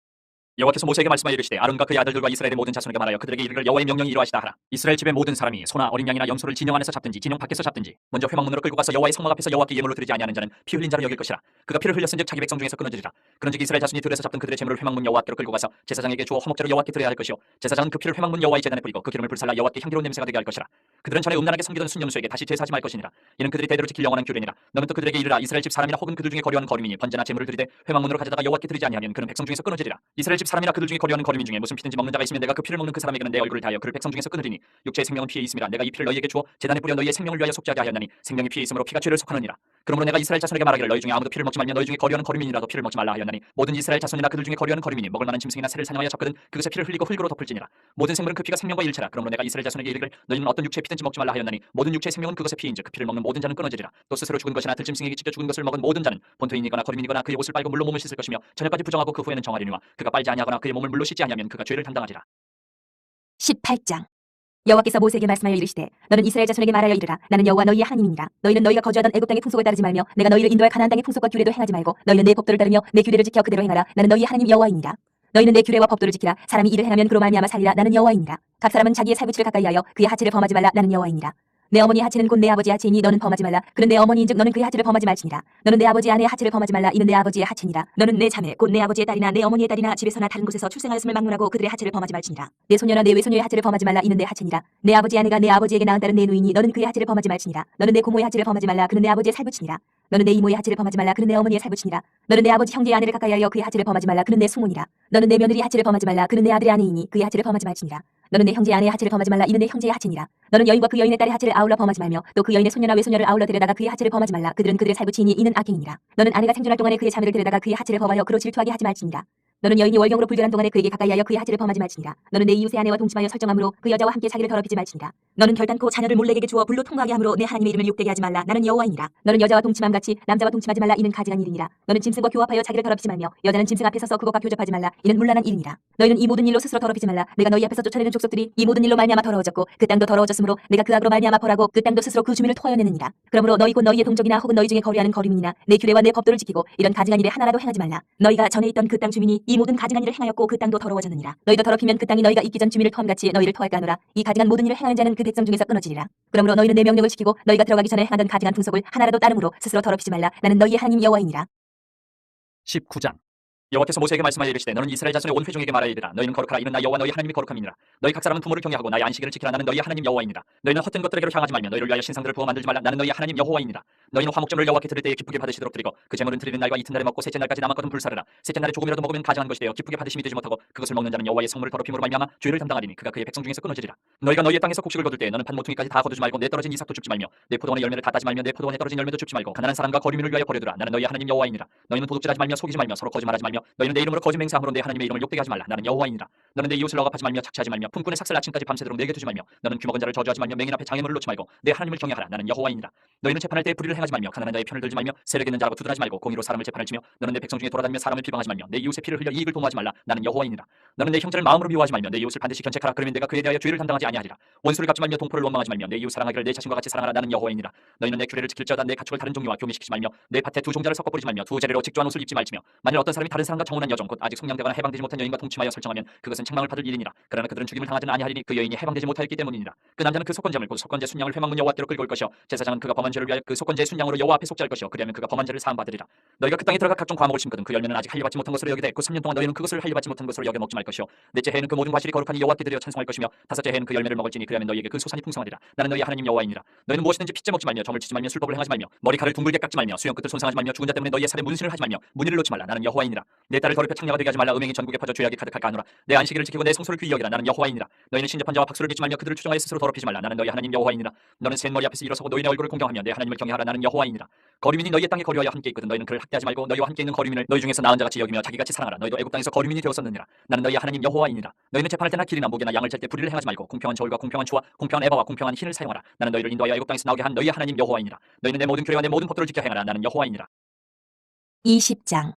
여호와께서 모세에게 말씀하여 이르시되 아론과 그의 아들들과 이스라엘의 모든 자손에게 말하여 그들에게 이르기를 여호와의 명령이 이러하시다 하라. 이스라엘 집의 모든 사람이 소나 어린 양이나 염소를 진영 안에서 잡든지 진영 밖에서 잡든지 먼저 회막문으로 끌고 가서 여호와의 성막 앞에서 여호와께 예물로 드리지 아니하는 자는 피 흘린 자로 여길 것이라. 그가 피를 흘렸은즉 자기 백성 중에서 끊어지리라. 그런즉 이스라엘 자손이 들에서 잡던 그들의 제물을 회막문 여호와께로 끌고 가서 제사장에게 주어 화목제로 여호와께 드려야 할 것이요 제사장은 그 피를 회막문 여호와의 제단에 뿌리고 그 기름을 불살라 여호와께 향기로운 냄새가 되게 할 것이라. 그들은 전에 음란하게 섬기던 순념수에게 다시 제사하지 말 것이니라. 이는 그들이 대대로 지킬 영원한 규례니라. 너는 또 그들에게 이르라. 이스라엘 집 사람이나 혹은 그들 중에 거류하는 거류민이 번제나 제물을 드리되 회막문으로 가져다가 여호와께 드리지 아니하면 그는 백성 중에서 끊어지리라. 이스라엘 집 사람이나 그들 중에 거류하는 거류민 중에 무슨 피든지 먹는 자가 있으면 내가 그 피를 먹는 그 사람에게는 내 얼굴을 다하여 그를 백성 중에서 끊으리니 육체의 생명은 피에 있음이라. 내가 이 피를 너희에게 주어 제단에 뿌려 너희의 생명을 위하여 속죄하게 하였나니 생명이 피에 있으므로 피가 죄를 속하느니라. 그러므로 내가 이스라엘 자손에게 말하기를 너희 중에 아무도 피를 먹지 말며 너희 중에 거류하는 거류민이라도 피를 먹지 말라 하였나니 모든 이스라엘 자손이나 그들 중에 거류하는 거류민이 먹을 만한 짐승이나 새를 사냥하여 잡거든 그것의 피를 흘리고 흙으로 덮을지니라. 모든 생물은 그 피가 생명과 일체라. 그러므로 내가 이스라엘 자손에게 이르기를 너희는 어떤 육체의 피든지 먹지 말라 하였나니 모든 육체의 생명은 그것의 피인즉 그 피를 먹는 모든 자는 끊어지리라. 또 스스로 죽은 것이나 들짐승에게 찢겨 죽은 것을 먹은 모든 자는 본토인이거나 거류민이거나 그의 옷을 빨고 물로 몸을 씻을 것이며 저녁까지 부정하고 그 후에는 정하리니와 그가 빨지 아니하거나 그의 몸을 물로 씻지 아니하면 그가 죄를 담당하리라. 18장 여호와께서 모세에게 말씀하여 이르시되 너는 이스라엘 자손에게 말하여 이르라. 나는 여호와 너희의 하나님이니라. 너희는 너희가 거주하던 애굽 땅의 풍속을 따르지 말며 내가 너희를 인도할 가나안 땅의 풍속과 규례도 행하지 말고 너희는 내 법도를 따르며 내 규례를 지켜 그대로 행하라. 나는 너희의 하나님 여호와이니라. 너희는 내 규례와 법도를 지키라. 사람이 이를 행하면 그로 말미암아 살리라. 나는 여호와이니라. 각 사람은 자기의 살부치를 가까이하여 그의 하체를 범하지 말라. 나는 여호와이니라. 내 어머니 하체는 곧 내 아버지의 하체이니 너는 범하지 말라. 그는 내 어머니인즉 너는 그의 하체를 범하지 말지니라. 너는 내 아버지 아내의 하체를 범하지 말라. 이는 내 아버지의 하체니라. 너는 내 자매 곧 내 아버지의 딸이나 내 어머니의 딸이나 집에서나 다른 곳에서 출생하였음을 막론하고 그들의 하체를 범하지 말지니라. 내 소녀나 내 외소녀의 하체를 범하지 말라. 이는 내 하체니라. 내 아버지 아내가 내 아버지에게 낳은 딸은 내 누이니 너는 그의 하체를 범하지 말지니라. 너는 내 고모의 하체를 범하지 말라. 그는 내 아버지의 살부치니라. 너는 내 이모의 하체를 범하지 말라. 그는 내 어머니의 살부치니라. 너는 내 아버지 형제의 아내를 가까이하여 그의 하체를 범하지 말라. 그는 내 숙모니라. 너는 내 며느리 하체를 범하지 말라. 그는 내 아들의 아내이니 그의 하체를 범하지 말지니라. 너는 내 형제의 아내의 하체를 범하지 말라. 이는 내 형제의 하체니라. 너는 여인과 그 여인의 딸의 하체를 아울러 범하지 말며 또 그 여인의 손녀나 외손녀를 아울러 데려다가 그의 하체를 범하지 말라. 그들은 그들의 살부치이니 이는 악행이니라. 너는 아내가 생존할 동안에 그의 자매를 데려다가 그의 하체를 범하여 그로 질투하게 하지 말지니라. 너는 여인이 월경으로 불결한 동안에 그에게 가까이하여 그의 하체를 범하지 말지니라. 너는 내 이웃의 아내와 동침하여 설정함으로 그 여자와 함께 자기를 더럽히지 말지니라. 너는 결단코 자녀를 몰렉에게 주어 불로 통과하게 함으로 내 하나님의 이름을 욕되게 하지 말라. 나는 여호와이니라. 너는 여자와 동침함 같이 남자와 동침하지 말라. 이는 가증한 일이니라. 너는 짐승과 교합하여 자기를 더럽히지 말며 여자는 짐승 앞에 서서 그것과 교접하지 말라. 이는 문란한 일이니라. 너희는 이 모든 일로 스스로 더럽히지 말라. 내가 너희 앞에서 쫓아내는 족속들이 이 모든 일로 말미암아 더러워졌고 그 땅도 더러워졌으므로 내가 그 악으로 말미암아 벌하고 그 땅도 스스로 그 주민을 토하여내느니라. 그러므로 너희 곧 너희의 동족이나 혹은 너희 중에 거류하는 거류민이나 내 규례와 내 법도를 지키고 이런 가증한 일에 하나라도 행하지 말라. 너희가 전에 있던 그 땅 주민이 이 모든 가증한 일을 행하였고 그 땅도 더러워졌느니라. 너희도 더럽히면 그 땅이 너희가 있기 전 주민을 토함같이 너희를 토할까 하노라. 이 가증한 모든 일을 행하는 자는 그 백성 중에서 끊어지리라. 그러므로 너희는 내 명령을 지키고 너희가 들어가기 전에 행하던 가증한 풍속을 하나라도 따름으로 스스로 더럽히지 말라. 나는 너희의 하나님 여호와이니라. 19장 여호와께서 모세에게 말씀하여 이르시되 너는 이스라엘 자손의 온 회중에게 말하여 이르라. 너희는 거룩하라. 이는 나 여호와 너희 하나님이 거룩함이니라. 너희 각 사람은 부모를 경외하고 나의 안식일을 지키라. 나는 너희 하나님 여호와이니라. 너희는 헛된 것들에게로 향하지 말며 너희를 위하여 신상들을 부어 만들지 말라. 나는 너희 하나님 여호와이니라. 너희는 화목제물을 여호와께 드릴 때에 기쁘게 받으시도록 드리고 그 제물은 드리는 날과 이튿날에 먹고 셋째 날까지 남았거든 불사르라. 셋째 날에 조금이라도 먹으면 가증한 것이 되어 기쁘게 받으심이 되지 못하고 그것을 먹는 자는 여호와의 성물을 더럽힘으로 말미암아 죄를 담당하리니 그가 그의 백성 중에서 끊어지리라. 너희가 너희의 땅에서 곡식을 거둘 때 너는 판모퉁이까지 다 거두지 말고 내 떨어진 이삭도 줍지 말며 내 포도원의 열매를 다 따지 말며 내 포도원에 떨어진 열매도 줍지 말고 가난한 사람과 거류민을 위하여 버려두라. 나는 너희 하나님 여호와이니라. 너희는 도둑질하지 말며 속이지 말며 서로 거짓말하지 말며 너희는 내 이름으로 거짓 맹세함으로 내 하나님의 이름을 욕되게 하지 말라. 나는 여호와이니라. 너는 내 이웃을 억압하지 말며 착취하지 말며 품꾼의 삭슬 아침까지 밤새도록 내게 두지 말며 너는 귀먹은 자를 저주하지 말며 맹인 앞에 장애물을 놓지 말고 내 하나님을 경외하라. 나는 여호와이니라. 너희는 재판할 때 불의를 행하지 말며 가난한 자의 편을 들지 말며 세력 있는 자라고 두둔하지 말고 공의로 사람을 재판을 치며 너는 내 백성 중에 돌아다니며 사람을 비방하지 말며 내 이웃의 피를 흘려 이익을 도모하지 말라. 나는 여호와이니라. 너는 내 형제를 마음으로 미워하지 말며 내 이웃을 반드시 견책하라. 그러면 내가 그에 대하여 죄를 담당하지 아니하리라. 원수를 갚지 말며 동포를 원망하지 말며 내 이웃 사랑하기를 내 자신과 같이 사랑하라. 나는 여호와이니라. 너희는 내 규례를 지킬지어다 내 가축을 다른 종류와 교미시키지 말며 내 밭에 두 종자를 섞어 뿌리지 말며 두 재래로 직조한 옷을 입지 말지며 만일 어떤 사람이 다른 사람과 정혼한 여종 곧 아직 성량되거나 해방되지 못한 여인과 동침하여 설정하면 그것은 책망을 받을 일이니라. 그러나 그들은 죽임을 당하지는 아니하리니 그 여인이 해방되지 못하였기 때문이니라. 그 남자는 그 속건제물 곧 속건제 순양을 회막문 여호와께로 끌고 올 것이요 제사장은 그가 범한 죄를 위하여 그 속건제 순양으로 여호와 앞에 속죄할 것이요 그리하면 그가 범한 죄를 사함 받으리라. 너희가 그 땅에 들어가 각종 과목을 심거든 그 열매는 아직 할려받지 못한 것으로 여기되 곧 3년 동안 너희는 그것을 할려받지 못한 것으로 여겨 먹지 말 것이요 넷째 해에는 그 모든 과실이 거룩하니 여호와께 드려 찬송할 것이며 다섯째 해에는 그 열매를 먹을지니 그리하면 너희에게 그 소산이 풍성하리라. 나는 너희 하나님 여호와이니라. 너희는 무엇이든지 핏째 먹지 말며 점을 치지 말며 술법을 행하지 말며 머리칼을 둥글게 깎지 말며 수염 끝을 손상하지 말며 죽은 자 때문에 너희의 살에 문신을 하지 말며 문의를 놓지 말라. 나는 여호와이니라. 내 딸을 더럽혀 창녀가 되게 하지 말라. 음행이 전국에 퍼져 죄악이 가득할까 하노라. 내 안식일을 지키고 내 성소를 귀히 여기라. 나는 여호와이니라. 너희는 신접한 자와 박수를 빚지 말며 그들을 추종하여 스스로 더럽히지 말라. 나는 너희 하나님 여호와이니라. 너는 셋 머리 앞에서 일어서고 너희의 얼굴을 공경하며 내 하나님을 경외하라. 나는 여호와이니라. 거류민이 너희의 땅에 거류하여 함께 있거든 너희는 그를 학대하지 말고 너희와 함께 있는 거류민을 너희 중에서 나은 자같이 여기며 자기같이 사랑하라. 너희도 애굽 땅에서 거류민이 되었었느니라. 나는 너희 하나님 여호와이니라. 너희는 재판할 때나 길이나 목이나 양을 찰 때 불의를 행하지 말고 공평한 저울과 공평한 추와 공평한 에바와 공평한 흰을 사용하라. 나는 너희를 인도하여 애굽 땅에서 나오게 한 너희 하나님 여호와이니라. 너희는 내 모든 규례와 내 모든 법도를 지켜 행하라. 나는 여호와이니라. 20장.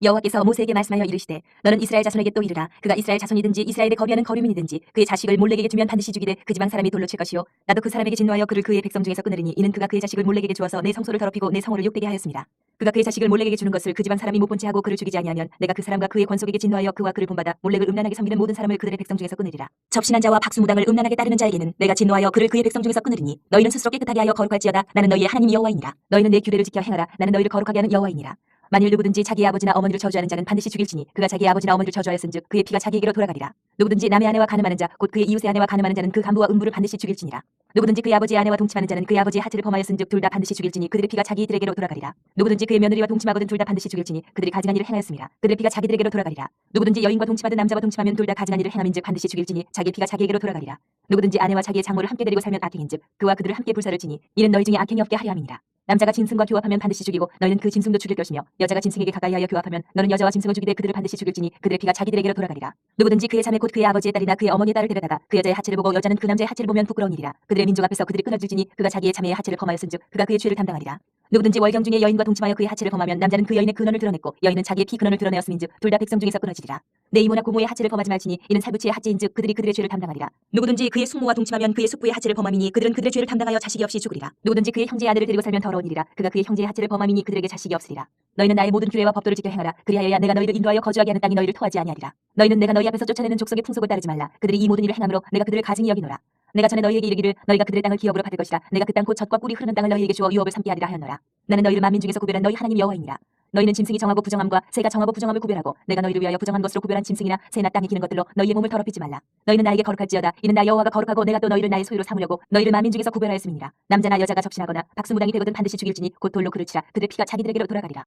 여호와께서 모세에게 말씀하여 이르시되 너는 이스라엘 자손에게 또 이르라. 그가 이스라엘 자손이든지 이스라엘에 거류하는 거류민이든지 그의 자식을 몰렉에게 주면 반드시 죽이되 그 지방 사람이 돌로 칠 것이요 나도 그 사람에게 진노하여 그를 그의 백성 중에서 끊으리니 이는 그가 그의 자식을 몰렉에게 주어서 내 성소를 더럽히고 내 성호를 욕되게 하였습니다. 그가 그의 자식을 몰렉에게 주는 것을 그 지방 사람이 못 본 채 하고 그를 죽이지 아니하면 내가 그 사람과 그의 권속에게 진노하여 그와 그를 본받아 몰렉을 음란하게 섬기는 모든 사람을 그들의 백성 중에서 끊으리라. 접신한 자와 박수무당을 음란하게 따르는 자에게는 내가 진노하여 그를 그의 백성 중에서 끊으리니 너희는 스스로 깨끗하게 하여 거룩할지어다. 나는 너희의 하나님 여호와이니라. 너희는 내 규례를 지켜 행하라. 나는 너희를 거룩하게 하는 여호와이니라. 만일 누구든지 자기의 아버지나 어머니를 저주하는 자는 반드시 죽일지니 그가 자기의 아버지나 어머니를 저주하였은즉 그의 피가 자기에게로 돌아가리라. 누구든지 남의 아내와 간음하는 자 곧 그의 이웃의 아내와 간음하는 자는 그 간부와 음부를 반드시 죽일지니라. 누구든지 그의 아버지의 아내와 동침하는 자는 그의 아버지의 하체를 범하였은즉 둘 다 반드시 죽일지니 그들의 피가 자기들에게로 돌아가리라. 누구든지 그의 며느리와 동침하거든 둘 다 반드시 죽일지니 그들이 가증한 일을 행하였습니다. 그들의 피가 자기들에게로 돌아가리라. 누구든지 여인과 동침하든 남자와 동침하면 둘 다 가증한 일을 행함인즉 반드시 죽일지니 자기의 피가 자기에게로 돌아가리라. 누구든지 아내와 자기의 장모를 함께 데리고 살면 악행인즉 그와 그들을 함께 불사를 지니 이는 너희 중에 악행이 없게 하려 함이니라. 남자가 짐승과 교합하면 반드시 죽이고 너희는 그 짐승도 죽일 것이며 여자가 짐승에게 가까이 하여 교합하면 너는 여자와 짐승을 죽이되 그들을 반드시 죽일지니 그들의 피가 자기들에게로 돌아가리라. 누구든지 그의 자매 곧 그의 아버지의 딸이나 그의 어머니의 딸을 데려다가 그 여자의 하체를 보고 여자는 그 남자의 하체를 보면 부끄러운 일이라. 그들의 민족 앞에서 그들이 끊어질지니 그가 자기의 자매의 하체를 범하였은즉 그가 그의 죄를 담당하리라. 누구든지 월경 중에 여인과 동침하여 그의 하체를 범하면 남자는 그 여인의 근원을 드러냈고 여인은 자기의 피 근원을 드러내었음인즉 둘 다 백성 중에서 끊어지리라. 내 이모나 고모의 하체를 범하지 말지니 이는 살부치의 하체인즉 그들이 그들의 죄를 담당하리라. 누구든지 그의 숙모와 동침하면 그의 숙부의 하체를 범함이니 그들은 그들의 죄를 담당하여 자식이 없이 죽으리라. 누구든지 그의 형제의 아들을 데리고 살면 더러운 일이라. 그가 그의 형제의 하체를 범함이니 그들에게 자식이 없으리라. 너희는 나의 모든 규례와 법도를 지켜 행하라. 그리하여야 내가 너희를 인도하여 거주하게 하는 땅이 너희를 토하지 아니하리라. 너희는 내가 너희 앞에서 쫓아내는 족속의 풍속을 따르지 말라. 그들이 이 모든 일을 행함으로 내가 그들을 가증히 여기노라. 내가 전에 너희에게 이르기를 너희가 그들의 땅을 기업으로 받을 것이라. 내가 그 땅 곧 젖과 꿀이 흐르는 땅을 너희에게 주어 유업을 삼게 하리라 하였노라. 나는 너희를 만민 중에서 구별한 너희 하나님 여호와이니라. 너희는 짐승이 정하고 부정함과 새가 정하고 부정함을 구별하고 내가 너희를 위하여 부정한 것으로 구별한 짐승이나 새나 땅에 기는 것들로 너희의 몸을 더럽히지 말라. 너희는 나에게 거룩할지어다. 이는 나 여호와가 거룩하고 내가 또 너희를 나의 소유로 삼으려고 너희를 만민 중에서 구별하였음이니라. 남자나 여자가 접신하거나 박수무당이 되거든 반드시 죽일지니 곧 돌로 그를 치라. 그들 피가 자기들에게로 돌아가리라.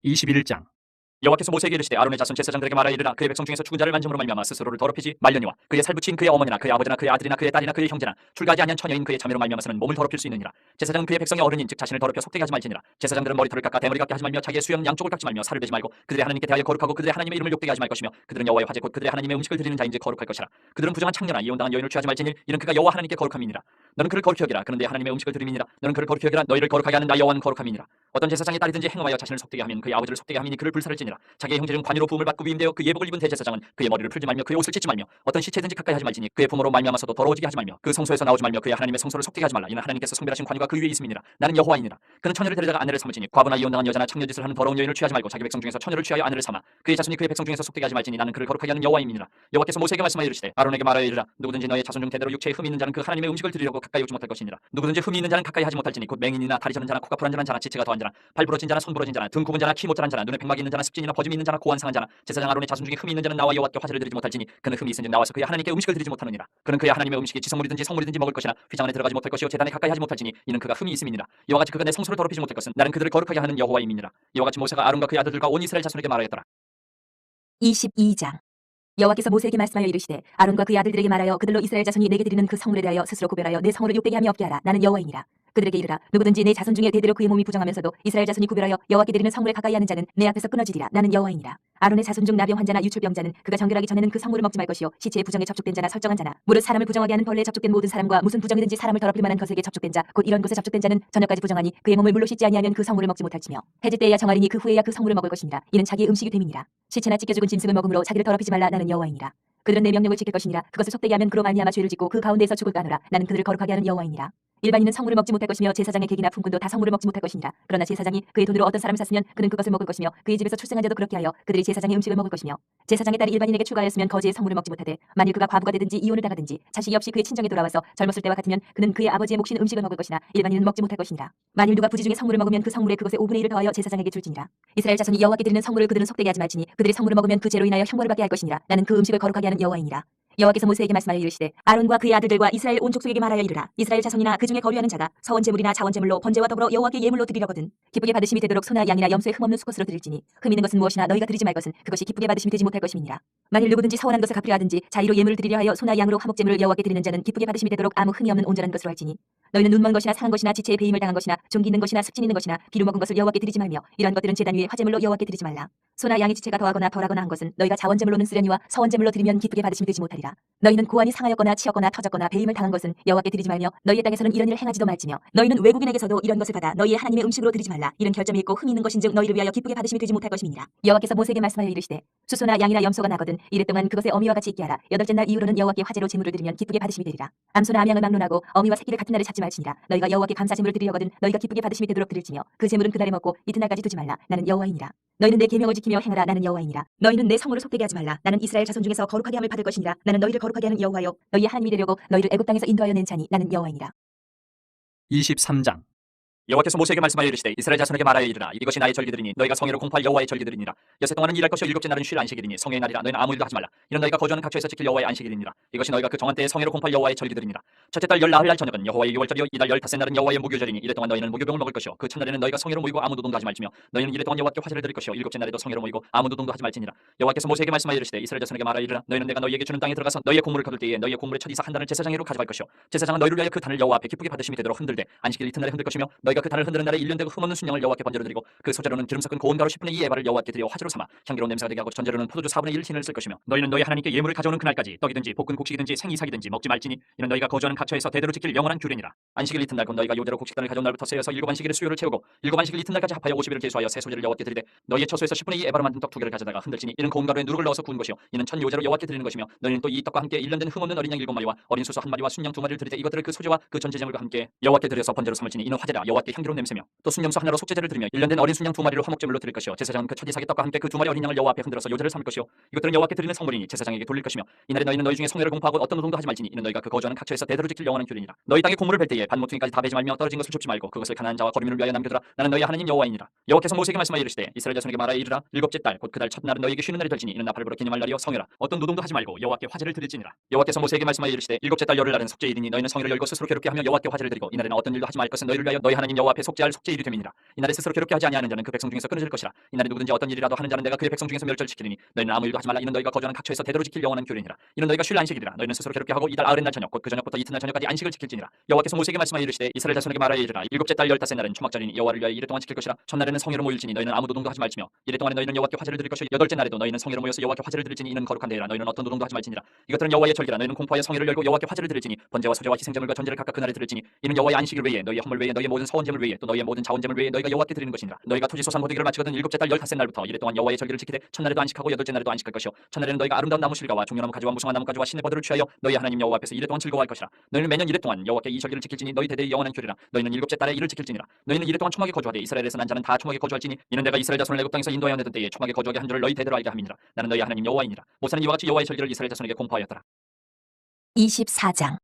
21장. 여호와께서 모세에게 이르시되 아론의 자손 제사장들에게 말하여 이르라. 그의 백성 중에서 죽은 자를 만짐으로 말미암아 스스로를 더럽히지 말려니와 그의 살부친 그의 어머니나 그의 아버지나 그의 아들이나 그의 딸이나 그의 형제나 출가하지 아니한 처녀인 그의 자매로 말미암아서는 몸을 더럽힐 수 있느니라. 제사장은 그의 백성의 어른인 즉 자신을 더럽혀 속되게 하지 말지니라. 제사장들은 머리털을 깎아 대머리 깎게 하지 말며 자기의 수염 양쪽을 깎지 말며 살을 베지 말고 그들의 하나님께 대하여 거룩하고 그들의 하나님의 이름을 욕되게 하지 말 것이며 그들은 여호와의 화제 곧 그들의 하나님의 음식을 드리는 자인지 거룩할 것이라. 그들은 부정한 창녀나 이혼당한 여인을 취하지 말지니 이는 그가 여호와 하나님께 거룩함이니라. 너는 그를 거룩히 여기라. 그는 내 하나님의 음식을 드림이니라. 너는 그를 거룩히 여기라. 너희를 거룩하게 하는 나 여호와는 거룩함이니라. 어떤 제사장의 딸이든지 행음하여 자신을 속되게 하면 그의 아버지를 속되게 함이니 그를 불사를 지니라. 자기의 형제는 관유로 부음을 받고 위임되어 그 예복을 입은 대제사장은 그의 머리를 풀지 말며 그의 옷을 찢지 말며 어떤 시체든지 가까이 하지 말지니 그의 부모로 말미암아서도 더러워지게 하지 말며 그 성소에서 나오지 말며 그의 하나님의 성소를 속되게 하지 말라. 이는 하나님께서 성별하신 관유가 그 위에 있음이니라. 나는 여호와이니라. 그는 처녀를 데려다가 아내를 삼을지니 과부나 이혼당한 여자나 창녀짓을 하는 더러운 여인을 취하지 말고 자기 백성 중에서 처녀를 취하여 아내를 삼아 그의 자손이 그의 백성 중에서 속되게 하지 말지니 나는 그를 거룩하게 하는 여호와임이니라. 여호와께서 모세에게 말씀하여 이르시되 아론에게 말하여 이르라. 누구든지 너의 자손 중 대대로 육체에 흠이 있는 자는 그 하나님의 음식을 드리려고 가까이 오지 못할 것이니라. 누구든지 흠이 있는 자는 가까이 하지 못할지니 곧 맹인이나 다리 저는 자나 코가 불안전한 자나 지체가 더한 자나 팔 부러진 자나 손 부러진 자나 등 굽은 자나 키 모자란 자나 눈에 백막이 있는 자나 습진이나 버짐이 있는 자나 고안 상한 자나 제사장 아론의 자손 중에 흠이 있는 자는 나와 여호와께 화제를 드리지 못할지니 그는 흠이 있은즉 나와서 그의 하나님께 음식을 드리지 못하느니라. 그는 그의 하나님의 음식이 지성물이든지 성물이든지 먹을 것이나 휘장 안에 들어가지 못할 것이요 제단에 가까이 하지 못할지니 이는 그가 흠이 있음이니라. 이와 같이 그가 내 성소를 더럽히지 못할 것은 나는 그들을 거룩하게 하는 여호와임이니라. 이와 같이 모세가 아론과 그의 아들들과 온 이스라엘 자손에게 말하였더라. 22장. 여호와께서 모세에게 말씀하여 이르시되 아론과 그의 아들들에게 말하여 그들로 이스라엘 자손이 내게 드리는 그 성물에 대하여 스스로 구별하여 내 성물을 욕되게 함이 없게 하라. 나는 여호와이니라. 그들에게 이르라. 누구든지 내 자손 중에 대대로 그의 몸이 부정하면서도 이스라엘 자손이 구별하여 여호와께 드리는 성물에 가까이 하는 자는 내 앞에서 끊어지리라. 나는 여호와이니라. 아론의 자손 중 나병 환자나 유출병자는 그가 정결하기 전에는 그 성물을 먹지 말 것이요 시체의 부정에 접촉된 자나 설정한 자나 무릇 사람을 부정하게 하는 벌레에 접촉된 모든 사람과 무슨 부정이든지 사람을 더럽힐 만한 것에게 접촉된 자 곧 이런 곳에 접촉된 자는 저녁까지 부정하니 그의 몸을 물로 씻지 아니하면 그 성물을 먹지 못할지며 해질 때에야 정하리니 그 후에야 그 성물을 먹을 것이니라. 이는 자기의 음식이 됨이니라. 시체나 찢겨 죽은 짐승을 먹음으로 자기를 더럽히지 말라. 나는 여호와이니라. 그들은 내 명령을 지킬 것이니라. 그것을 속되게 하면 그로 말미암아 죄를 짓고 그 가운데에서 죽을까 하노라. 나는 그들을 거룩하게 하는 여호와이니라. 일반인은 성물을 먹지 못할 것이며 제사장의 객이나 품꾼도 다 성물을 먹지 못할 것이니라. 그러나 제사장이 그의 돈으로 어떤 사람을 샀으면 그는 그것을 먹을 것이며 그의 집에서 출생한 자도 그렇게 하여 그들이 제사장의 음식을 먹을 것이며 제사장의 딸이 일반인에게 출가하였으면 거지의 성물을 먹지 못하되 만일 그가 과부가 되든지 이혼을 당하든지 자식이 없이 그의 친정에 돌아와서 젊었을 때와 같으면 그는 그의 아버지의 몫인 음식을 먹을 것이나 일반인은 먹지 못할 것이니라. 만일 누가 부지 중에 성물을 먹으면 그 성물에 그것의 5분의 1을 더하여 제사장에게 줄지니라. 이스라엘 자손이 여호와께 드리는 성물을 그들은 속되게 하지 말지니 그들이 성물을 먹으면 그 죄로 인하여 형벌을 받게 할 것이니라. 나는 그 음식을 거룩하게 하는 여호와이니라. 여호와께서 모세에게 말씀하여 이르시되 아론과 그의 아들들과 이스라엘 온 족속에게 말하여 이르라. 이스라엘 자손이나 그 중에 거류하는 자가 서원 제물이나 자원 제물로 번제와 더불어 여호와께 예물로 드리려거든 기쁘게 받으심이 되도록 소나 양이나 염소에 흠없는 수컷으로 드릴지니 흠 있는 것은 무엇이나 너희가 드리지 말 것은 그것이 기쁘게 받으심이 되지 못할 것임이니라. 만일 누구든지 서원한 것을 갚으려 하든지 자의로 예물을 드리려 하여 소나 양으로 화목 제물을 여호와께 드리는 자는 기쁘게 받으심이 되도록 아무 흠이 없는 온전한 것으로 할지니 너희는 눈먼 것이나 상한 것이나 지체에 배임을 당한 것이나 종기 있는 것이나 습진 있는 것이나 비루 먹은 것을 여호와께 드리지 말며 이러한 것들은 제단 위에 화제물로 여호와께 드리지 말라. 소나 양의 지체가 더하거나 덜하거나 한 것은 너희가 자원 제물로는 쓰려니와 서원 제물로 드리면 기쁘게 받으심이 되지 못하리라. 너희는 고환이 상하였거나 치였거나 터졌거나 배임을 당한 것은 여호와께 드리지 말며 너희의 땅에서는 이런 일을 행하지도 말지며 너희는 외국인에게서도 이런 것을 받아 너희의 하나님의 음식으로 드리지 말라. 이런 결점이 있고 흠이 있는 것인즉 너희를 위하여 기쁘게 받으심이 되지 못할 것임이니라. 여호와께서 모세에게 말씀하여 이르시되 수소나 양이나 염소가 나거든 이랫동안 그것의 어미와 같이 있게 하라. 여덟째 날 이후로는 여호와께 화제로 제물을 드리면 기쁘게 받으심이 되리라. 암소나 암양을 막론하고 어미와 새끼를 같은 날에 잡지 말지니라. 너희가 여호와께 감사 제물을 드리려거든 너희가 기쁘게 받으심이 되도록 드릴지며 그 제물은 그날에 먹고 이튿날까지 두지 말라. 나는 여호와이니라. 너희는 내 계명을 지키며 행하라. 나는 여호와이니라. 너희는 내 성물을 속되게 하지 말라. 나는 이스라엘 자손 중에서 거룩하게 함을 받을 것이니라. 나는 너희를 거룩하게 하는 여호와요 너희의 하나님이 되려고 너희를 애굽 땅에서 인도하여 낸 자니 나는 여호와이니라. 23장 여호와께서 모세에게 말씀하여 이르시되 이스라엘 자손에게 말하여 이르라. 이것이 나의 절기들이니 너희가 성회로 공포할 여호와의 절기들이니라. 여세 동안은 일할 것이요 일곱째 날은 쉴 안식일이니 성회의 날이라 너희는 아무 일도 하지 말라. 이는 너희가 거주하는 각처에서 지킬 여호와의 안식일이니라. 이것이 너희가 그 정한 때에 성회로 공포할 여호와의 절기들이니라. 첫째 달 열나흘날 저녁은 여호와의 유월절이요 이달 15날은 여호와의 무교절이니 이래 동안 너희는 무교병을 먹을 것이요 그 첫날에는 너희가 성회로 모이고 아무 노동도 하지 말지며 너희는 이래 동안 여호와께 화제를 드릴 것이요 일곱째 날에도 성회로 모이고 아무 노동도 하지 말지니라. 여호와께서 모세에게 말씀하여 이르시되 이스라엘 자손에게 말하여 이르라. 너희는 내가 너희에게 주는 땅에 들어가서 너희의 곡물을 거둘 때에 너희의 곡물의 첫 이사 한 단을 제사장으로 가져갈 것이요 제사장은 너희를 위하여 그 단을 여호와 앞에 기쁘게 받으심이 되도록 흔들되 안식일 이튿날에 흔들 것이며 너희가 그 단을 흔드는 날에 1년 되고 흠없는 순양을 여호와께 번제로 드리고 그 소재로는 기름 섞은 고운 가루 10분의 2 에바를 여호와께 드려 화제로 삼아 향기로운 냄새가 되게 하고 전제로는 포도주 4분의 1 흰을 쓸 것이며 너희는 너희 하나님께 예물을 가져오는 그날까지 떡이든지 볶은 곡식이든지 생이삭이든지 먹지 말지니 이는 너희가 거주하는 각처에서 대대로 지킬 영원한 규례니라. 안식일 이튿날 곧 너희가 요대로 곡식단을 가져온 날부터 세어서 일곱 안식일의 수요를 채우고 일곱 안식일 이튿날까지 합하여 50일을 계수하여 새 소재를 여호와께 드리되 너희의 처소에서 10분의 2 에바로 만든 떡 2개를 가져다가 흔들지니 이는 고운 가루에 누룩을 넣어서 구운 것이요 이는 첫 요제로 여호와께 드리는 것이며 너희는 또 이 떡과 함께 1년 된 흠없는 어린 양 7마리와 어린 소소 1마리와 순양 2마리를 드리되 이것들을 그 소재와 그 전제제물과 함께 여호와께 드려서 번제로 삼을지니 이는 화제라 여호와께 향기로운 냄새며 또 순염소 하나로 속죄제를 드리며 1년 된 어린 순양 2마리를 화목제물로 드릴 것이요 제사장은 그 첫 이삭의 떡과 함께 그 2마리 어린 양을 여호와 앞에 흔들어서 요제를 삼을 것이요 이것들은 여호와께 드리는 성물이니 제사장에게 돌릴 것이며 이날에 너희는 너희 중에 성회를 공포하고 어떤 노동도 하지 말지니 이는 너희가 그 거주하는 각처에서 대대로 지킬 영원한 규례니라. 너희 땅에 곡물을 벨 때에 반 모퉁이까지 다 베지 말며 떨어진 것을 줍지 말고 그것을 가난한 자와 거류민을 위하여 남겨두라. 나는 너희 하나님 여호와이니라. 여호와께서 모세에게 말씀하여 이르시되 이스라엘 자손에게 말하여 이르라. 일곱째 달 곧 그달 첫날은 너희에게 쉬는 날이 될지니 이는 나팔을 불어 기념할 날이요 성회라. 어떤 노동도 하지 말고 여호와께 화제를 드릴지니라. 여호와께서 모세에게 말씀하여 이르시되 일곱째 달 열흘날은 속죄일이니 너희는 성회를 열고 스스로 괴롭게 하며 여호와께 화제를 드리고 이날에는 어떤 일도 하지 말 것은 너희를 위하여 너희 하나님 여호와 앞에 속죄할 속죄일이 됨이니라. 이날에 스스로 괴롭게 하지 아니하는 자는 그 백성 중에서 끊어질 것이라. 이날에 누구든지 어떤 일이라도 하는 자는 내가 그의 백성 중에서 멸절시키리니 너희는 아무 일도 하지 말라. 이는 너희가 거주하는 각처에서 대대로 지킬 영원한 규례니라. 이는 너희가 쉴 안식일이라. 너희는 스스로 괴롭게 하고 이달 아흔 날 저녁 곧 그 저녁부터 이튿날 저녁까지 안식을 지킬지니라. 여호와께서 모세에게 말씀하여 이르시되 이스라엘 자손에게 말하여 이르라. 일곱째 달 15날은 초막절이니 여호와를 위하여 이래 동안 지킬 것이라. 첫날에는 성회로 모일지니 너희는 아무 노동도 하지 말지며 이래 동안에 너희는 여호와께 화제를 드릴 것이요 여덟째 날에도 너희는 성회로 모여서 여호와께 화제를 드릴지니 이는 거룩한 데라. 너희는 어떤 노동도 하지 말지니라. 이것들은 여호와의 절기라. 너희는 공포하여 성회를 열고 여호와께 화제를 드릴지니 번제와 소제와 희생제물과 전제를 각각 그날에 드릴지니 이는 여호와의 안식일 외에 너희의 헌물 외에 너희의 모든 서원제물 외에 또 너희의 모든 자원제물 외에 너희가 여호와께 드리는 것이니라. 너희가 토지소산 모두기를 마치거든 일곱째 달 15날부터 이래 동안 여호와의 절기를 지키되 첫날에도 안식하고 여덟째 날에도 안식할 것이요 첫날에는 너희가 아름다운 나무 실과와 종려나무 가지와 무성한 나무 가지와 신의 버들을 취하여 너희 하나님 여호와 앞에서 이래 동안 즐거워할 것이라. 너희는 매년 이래 동안 여호와께 이 절기를 지킬지니 너희 대대의 영원한 규례라. 너희는 일곱째 달에 이를 지킬지니라. 너희는 이래 동안 초막에 거주하되 이스라엘에서 난 자는 다 초막에 거주할지니 이는 내가 이스라엘 자손을 애굽 땅에서 인도하여 내던 때에 초막에 거주하게 한 줄을 너희 대대로 알게 함이니라. 나는 너희 하나님 여호와이니라. 모세는 이와 같이 여호와의 절기를 이스라엘 자손에게 공포하였더라. 24장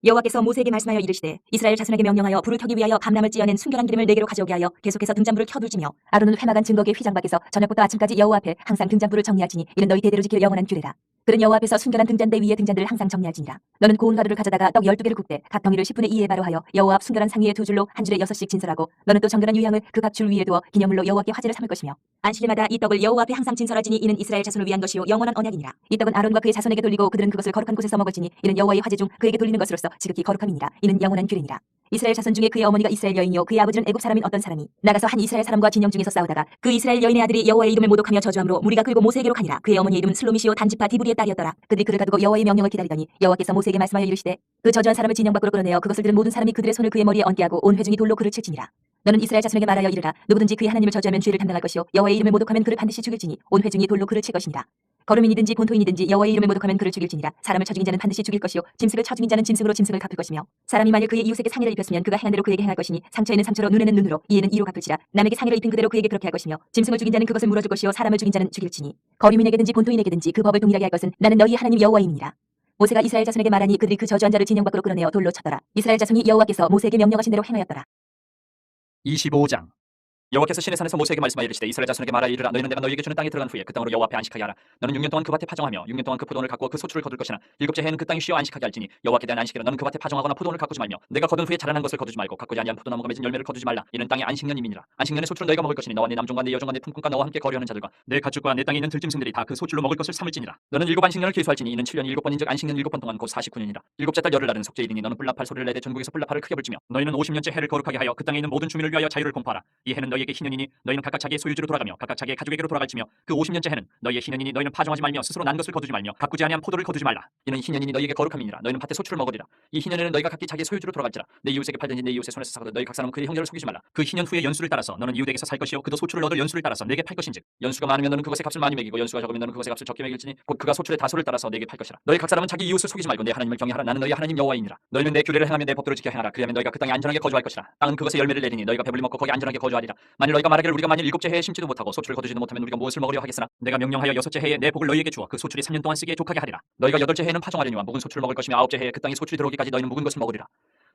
여호와께서 모세에게 말씀하여 이르시되 이스라엘 자손에게 명령하여 불을 켜기 위하여 감람을 찌어낸 순결한 기름을 4개로 가져오게 하여 계속해서 등잔불을 켜둘지며 아론은 회막한 증거계 휘장 밖에서 저녁부터 아침까지 여호와 앞에 항상 등잔불을 정리할지니 이는 너희 대대로 지킬 영원한 규례라. 그는 여호와 앞에서 순결한 등잔대 위에 등잔들을 항상 정리할지니라. 너는 고운 가루를 가져다가 떡 12개를 굽되 각 덩이를 10분의 2 에바로 하여 여호와 앞 순결한 상 위에 2줄로 한 줄에 6씩 진설하고 너는 또 정결한 유향을 그 각 줄 위에 두어 기념물로 여호와께 화제를 삼을 것이며 안식일마다 이 떡을 여호와 앞에 항상 진설하지니 이는 이스라엘 자손을 위한 것이요 영원한 언약이니라. 이 떡은 아론과 그의 자손에게 돌리고 그들은 그것을 거룩한 곳에서 먹을지니 이는 여호와의 화제 중 그에게 돌리는 것으로서 지극히 거룩함이니라. 이는 영원한 규례니라. 이스라엘 자손 중에 그의 어머니가 이스라엘 여인이요 그의 아버지는 애굽 사람인 어떤 사람이 나가서 한 이스라엘 사람과 진영 중에서 싸우다가 그 이스라엘 여인의 아들이 여호와의 이름을 모독하며 저주함으로 무리가 끌고 모세에게로 가니라. 그의 어머니의 이름은 슬로미시요 단지파 디브리의 딸이었더라. 그들이 그를 가두고 여호와의 명령을 기다리더니 여호와께서 모세에게 말씀하여 이르시되 그 저주한 사람을 진영 밖으로 끌어내어 그것을 들은 모든 사람이 그들의 손을 그의 머리에 얹게 하고 온 회중이 돌로 그를 칠지니라. 너는 이스라엘 자손에게 말하여 이르라. 누구든지 그의 하나님을 저주하면 죄를 담당할 것이요 여호와의 이름을 모독하면 그를 반드시 죽일지니 온 회중이 돌로 그를 칠 것이니라. 거루민이든지 본토인이든지 여호와의 이름을 모독하면 그를 죽일지니라. 사람을 쳐 죽인 자는 반드시 죽일 것이요 짐승을 쳐 죽인 자는 짐승으로 짐승을 갚을 것이며 사람이 만일 그의 이웃에게 상해를 입혔으면 그가 행한 대로 그에게 행할 것이니 상처에는 상처로 눈에는 눈으로 이에는 이로 갚을지라. 남에게 상해를 입힌 그대로 그에게 그렇게 할 것이며 짐승을 죽인 자는 그것을 물어줄 것이요 사람을 죽인 자는 죽일지니 거류민에게든지 본토인에게든지 그 법을 동일하게 할 것은 나는 너희의 하나님 여호와임이니라. 모세가 이스라엘 자손에게 말하니 그들이 그 저주한 자를 진영 밖으로 끌어내어 돌로 쳐더라. 이스라엘 자손이 여호와께서 모세에게 명령하신 대로 행하였더라. 25장. 여호와께서 시내산에서 모세에게 말씀하여 이르시되 이스라엘 자손에게 말하여 이르라. 너희는 내가 너희에게 주는 땅에 들어간 후에 그 땅으로 여호와 앞에 안식하게 하라. 너는 6년 동안 그 밭에 파종하며 6년 동안 그 포도원을 갖고 그 소출을 거둘 것이나 일곱째 해에는 그 땅이 쉬어 안식하게 할지니 여호와께 대한 안식이라. 너는 그 밭에 파종하거나 포도원을 가꾸지 말며 내가 거둔 후에 자라난 것을 거두지 말고 가꾸지 아니한 포도나무가 맺은 열매를 거두지 말라. 이는 땅의 안식년임이니라. 안식년의 소출은 너희가 먹을 것이니 너와 네 남종과 네 여종과 네 품꾼과 너와 함께 거류하는 자들과 내 가축과 내 땅에 있는 들짐승들이 다 그 소출로 먹을 것을 삼을지니라. 너는 일곱 안식년을 계수할지니 이는 7년 7번인즉 안식년 7번 동안 곧 49년이라. 일곱째 달 열흘 날은 속죄일이니 너는 뿔나팔 소리를 내되 전국에서 뿔나팔을 크게 불지며 너희는 50년째 해를 거룩하게 하여 그 땅에 있는 모든 주민을 위하여 자유를 공포하라. 이 해는 너희에게 희년이니 너희는 각각 자기의 소유지로 돌아가며 각각 자기의 가족에게로 돌아갈지며 그 50년째 해는 너희의 희년이니 너희는 파종하지 말며 스스로 난 것을 거두지 말며 가꾸지 아니한 포도를 거두지 말라. 이는 희년이니 너희에게 거룩함이니라. 너희는 밭에 소출을 먹으리라. 이 희년에는 너희가 각기 자기의 소유지로 돌아갈지라. 내 이웃에게 팔든지 내 이웃의 손에서 사거든 너희 각 사람은 그의 형제를 속이지 말라. 그 희년 후의 연수를 따라서 너는 이웃에게서 살 것이요 그도 소출을 얻을 연수를 따라서 내게 팔 것인즉 연수가 많으면 너는 그것의 값을 많이 매기고 연수가 적으면 너는 그것의 값을 적게 매길지니 곧 그가 소출의 다소를 따라서 내게 팔 것이라. 너희 각 사람은 자기 이웃을 속이지 말고 내 하나님을 경외하라. 나는 너희 하나님 여호와이니라. 너희는 내 규례를 행하며 내 법도를 지켜 행하라. 그리하면 너희가 그 땅에 안전하게 거주할 것이라. 땅은 그것의 열매를 내리니 너희가 배불리 먹고 거기 안전하게 거주하리라. 만일 너희가 말하기를 우리가 만일 일곱째 해에 심지도 못하고 소출을 거두지도 못하면 우리가 무엇을 먹으려 하겠으나 내가 명령하여 여섯째 해에 내 복을 너희에게 주어 그 소출이 3년 동안 쓰기에 족하게 하리라. 너희가 여덟째 해에는 파종하려니와 묵은 소출을 먹을 것이며 아홉째 해에 그 땅에 소출이 들어오기까지 너희는 묵은 것을 먹으리라.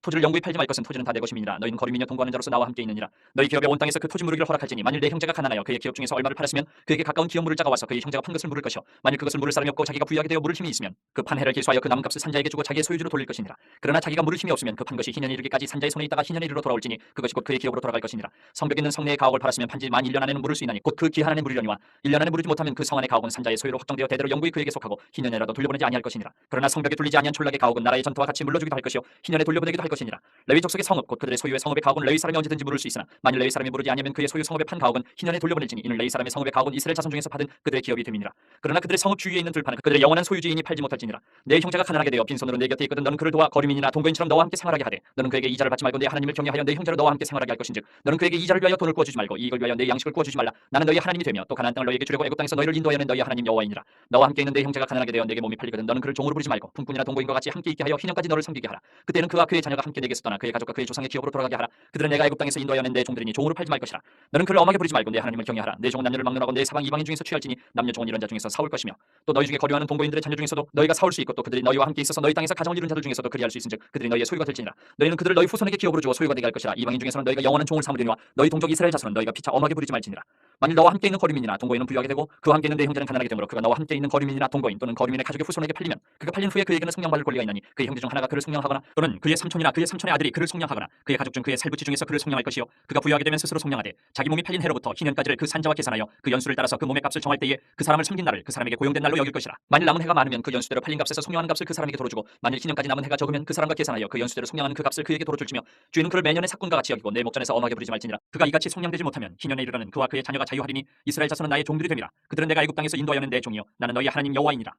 토지를 영구히 팔지 말 것은 토지는 다 내 것임이니라. 너희는 거류민이여 동거하는 자로서 나와 함께 있느니라. 너희 기업에 온 땅에서 그 토지 무르기를 허락할지니 만일 내 형제가 가난하여 그의 기업 중에서 얼마를 팔았으면 그에게 가까운 기업 물을 자가 와서 그의 형제가 판 것을 물을 것이요 만일 그것을 물을 사람이 없고 자기가 부유하게 되어 물을 힘이 있으면 그 판 해를 계수하여 그 남은 값을 산자에게 주고 자기의 소유주로 돌릴 것이니라. 그러나 자기가 물을 힘이 없으면 그 판 것이 희년에 이르기까지 산자의 손에 있다가 희년에 이르러 돌아올지니 그것이 곧 그의 기업으로 돌아갈 것이니라. 성벽 있는 성내의 가옥을 팔았으면 판지 만 1년 안에는 물을 수 있나니 곧 그 기한 안에 물이려니와 1년 안에 물이지 못하면 그 성 안의 가옥은 산자의 소유로 확정되어 대대로 영구히 그에게 속하고 희년에라도 돌려보내지 아니할 것이니라. 그러나 성벽에 뚫리지 아니한 촌락의 가옥은 나라의 전투와 같이 물러주기도 할 것이요 희년에 돌려보내기도 할 것이니라. 레위 족속의 성읍 곧 그들의 소유의 성읍의 가옥은 레위 사람이 언제든지 물을 수 있으나 만일 레위 사람이 물으지 아니하면 그의 소유 성읍의 판 가옥은 희년에 돌려보낼지니 이는 레위 사람의 성읍의 가옥은 이스라엘 자손 중에서 받은 그들의 기업이 됨이니라. 그러나 그들의 성읍 주위에 있는 들판은 그들의 영원한 소유주인이 팔지 못할지니라. 내 형제가 가난하게 되어 빈손으로 내 곁에 있거든 너는 그를 도와 거류민이나 동거인처럼 너와 함께 생활하게 하되 너는 그에게 이자를 받지 말고 내 하나님을 경외하여 내 형제로 너와 함께 생활하게 할 것인즉 너는 그에게 이자를 위하여 돈을 구워주지 말고 이익을 위하여 내 양식을 구워주지 말라. 나는 너희 하나님이 되며 또 가나안 땅을 너희에게 주려고 애굽 땅에서 너희를 인도하여는 너희 하나님 여호와이니라. 너와 함께 있는 내 형제가 가난하게 되어 내게 몸이 팔리거든 너는 그를 종으로 부리지 말고 품꾼이나 동거인과 같이 함께 있게 하여 희년까지 너를 섬기게 하라. 그때는 그와 그의 자녀가 함께 내게서 떠나 그의 가족과 그의 조상의 기업으로 돌아가게 하라. 그들은 내가 애굽 땅에서 인도하여낸 내 종들이니 종으로 팔지 말 것이라. 너는 그를 엄하게 부리지 말고 내 하나님을 경외하라. 내 종은 남녀를 막론하고 내 사방 이방인 중에서 취할지니 남녀 종은 이런 자 중에서 사올 것이며 또 너희 중에 거류하는 동거인들의 자녀 중에서도 너희가 사올 수 있고 또 그들이 너희와 함께 있어서 너희 땅에서 가정을 이룬 자들 중에서도 그리할 수 있은즉 그들이 너희의 소유가 될지니라. 너희는 그들을 너희 후손에게 기업으로 주어 소유가 되게 할 것이라. 이방인 중에서는 너희가 영원한 종을 삼으려니와 너희 동족 이스라엘 자손은 너희가 피차 엄하게 부리지 말지니라. 만일 너와 함께 있는 거류민이나 동거인은 부유하게 되고 그와 함께 있는 내 형제는 가난하게 되므로 그가 너와 함께 있는 거류민이나 동거인 또는 거류민의 가족의 후손에게 팔리면 그가 팔린 후에 그에게는 속량받을 권리가 있나니 그의 형제 중 하나가 그를 속량하거나 또는 그의 삼촌이나 그의 삼촌의 아들이 그를 속량하거나 그의 가족 중 그의 살부치 중에서 그를 속량할 것이요 그가 부유하게 되면 스스로 속량하되 자기 몸이 팔린 해로부터 희년까지를 그 산자와 계산하여 그 연수를 따라서 그 몸의 값을 정할 때에 그 사람을 섬긴 날을 그 사람에게 고용된 날로 여길 것이라. 만일 남은 해가 많으면 그 연수대로 팔린 값에서 속량하는 값을 그 사람에게 도로 주고 만일 희년까지 남은 해가 적으면 그 사람과 계산하여 그 연수대로 속량하는 그 값을 그에게 도로 줄지며 주인은 그를 매년의 삭군과 같이 여기고 내 목전에서 엄하게 부리지 말지니라. 그가 이같이 속량되지 못하면 희년에 이르러는 그와 그의 자녀가 자유하리니 이스라엘 자손은 나의 종들이 됨이라. 그들은 내가 애굽 땅에서 인도하여낸 내 종이요 나는 너희 하나님 여호와이니라.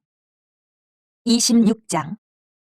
26장.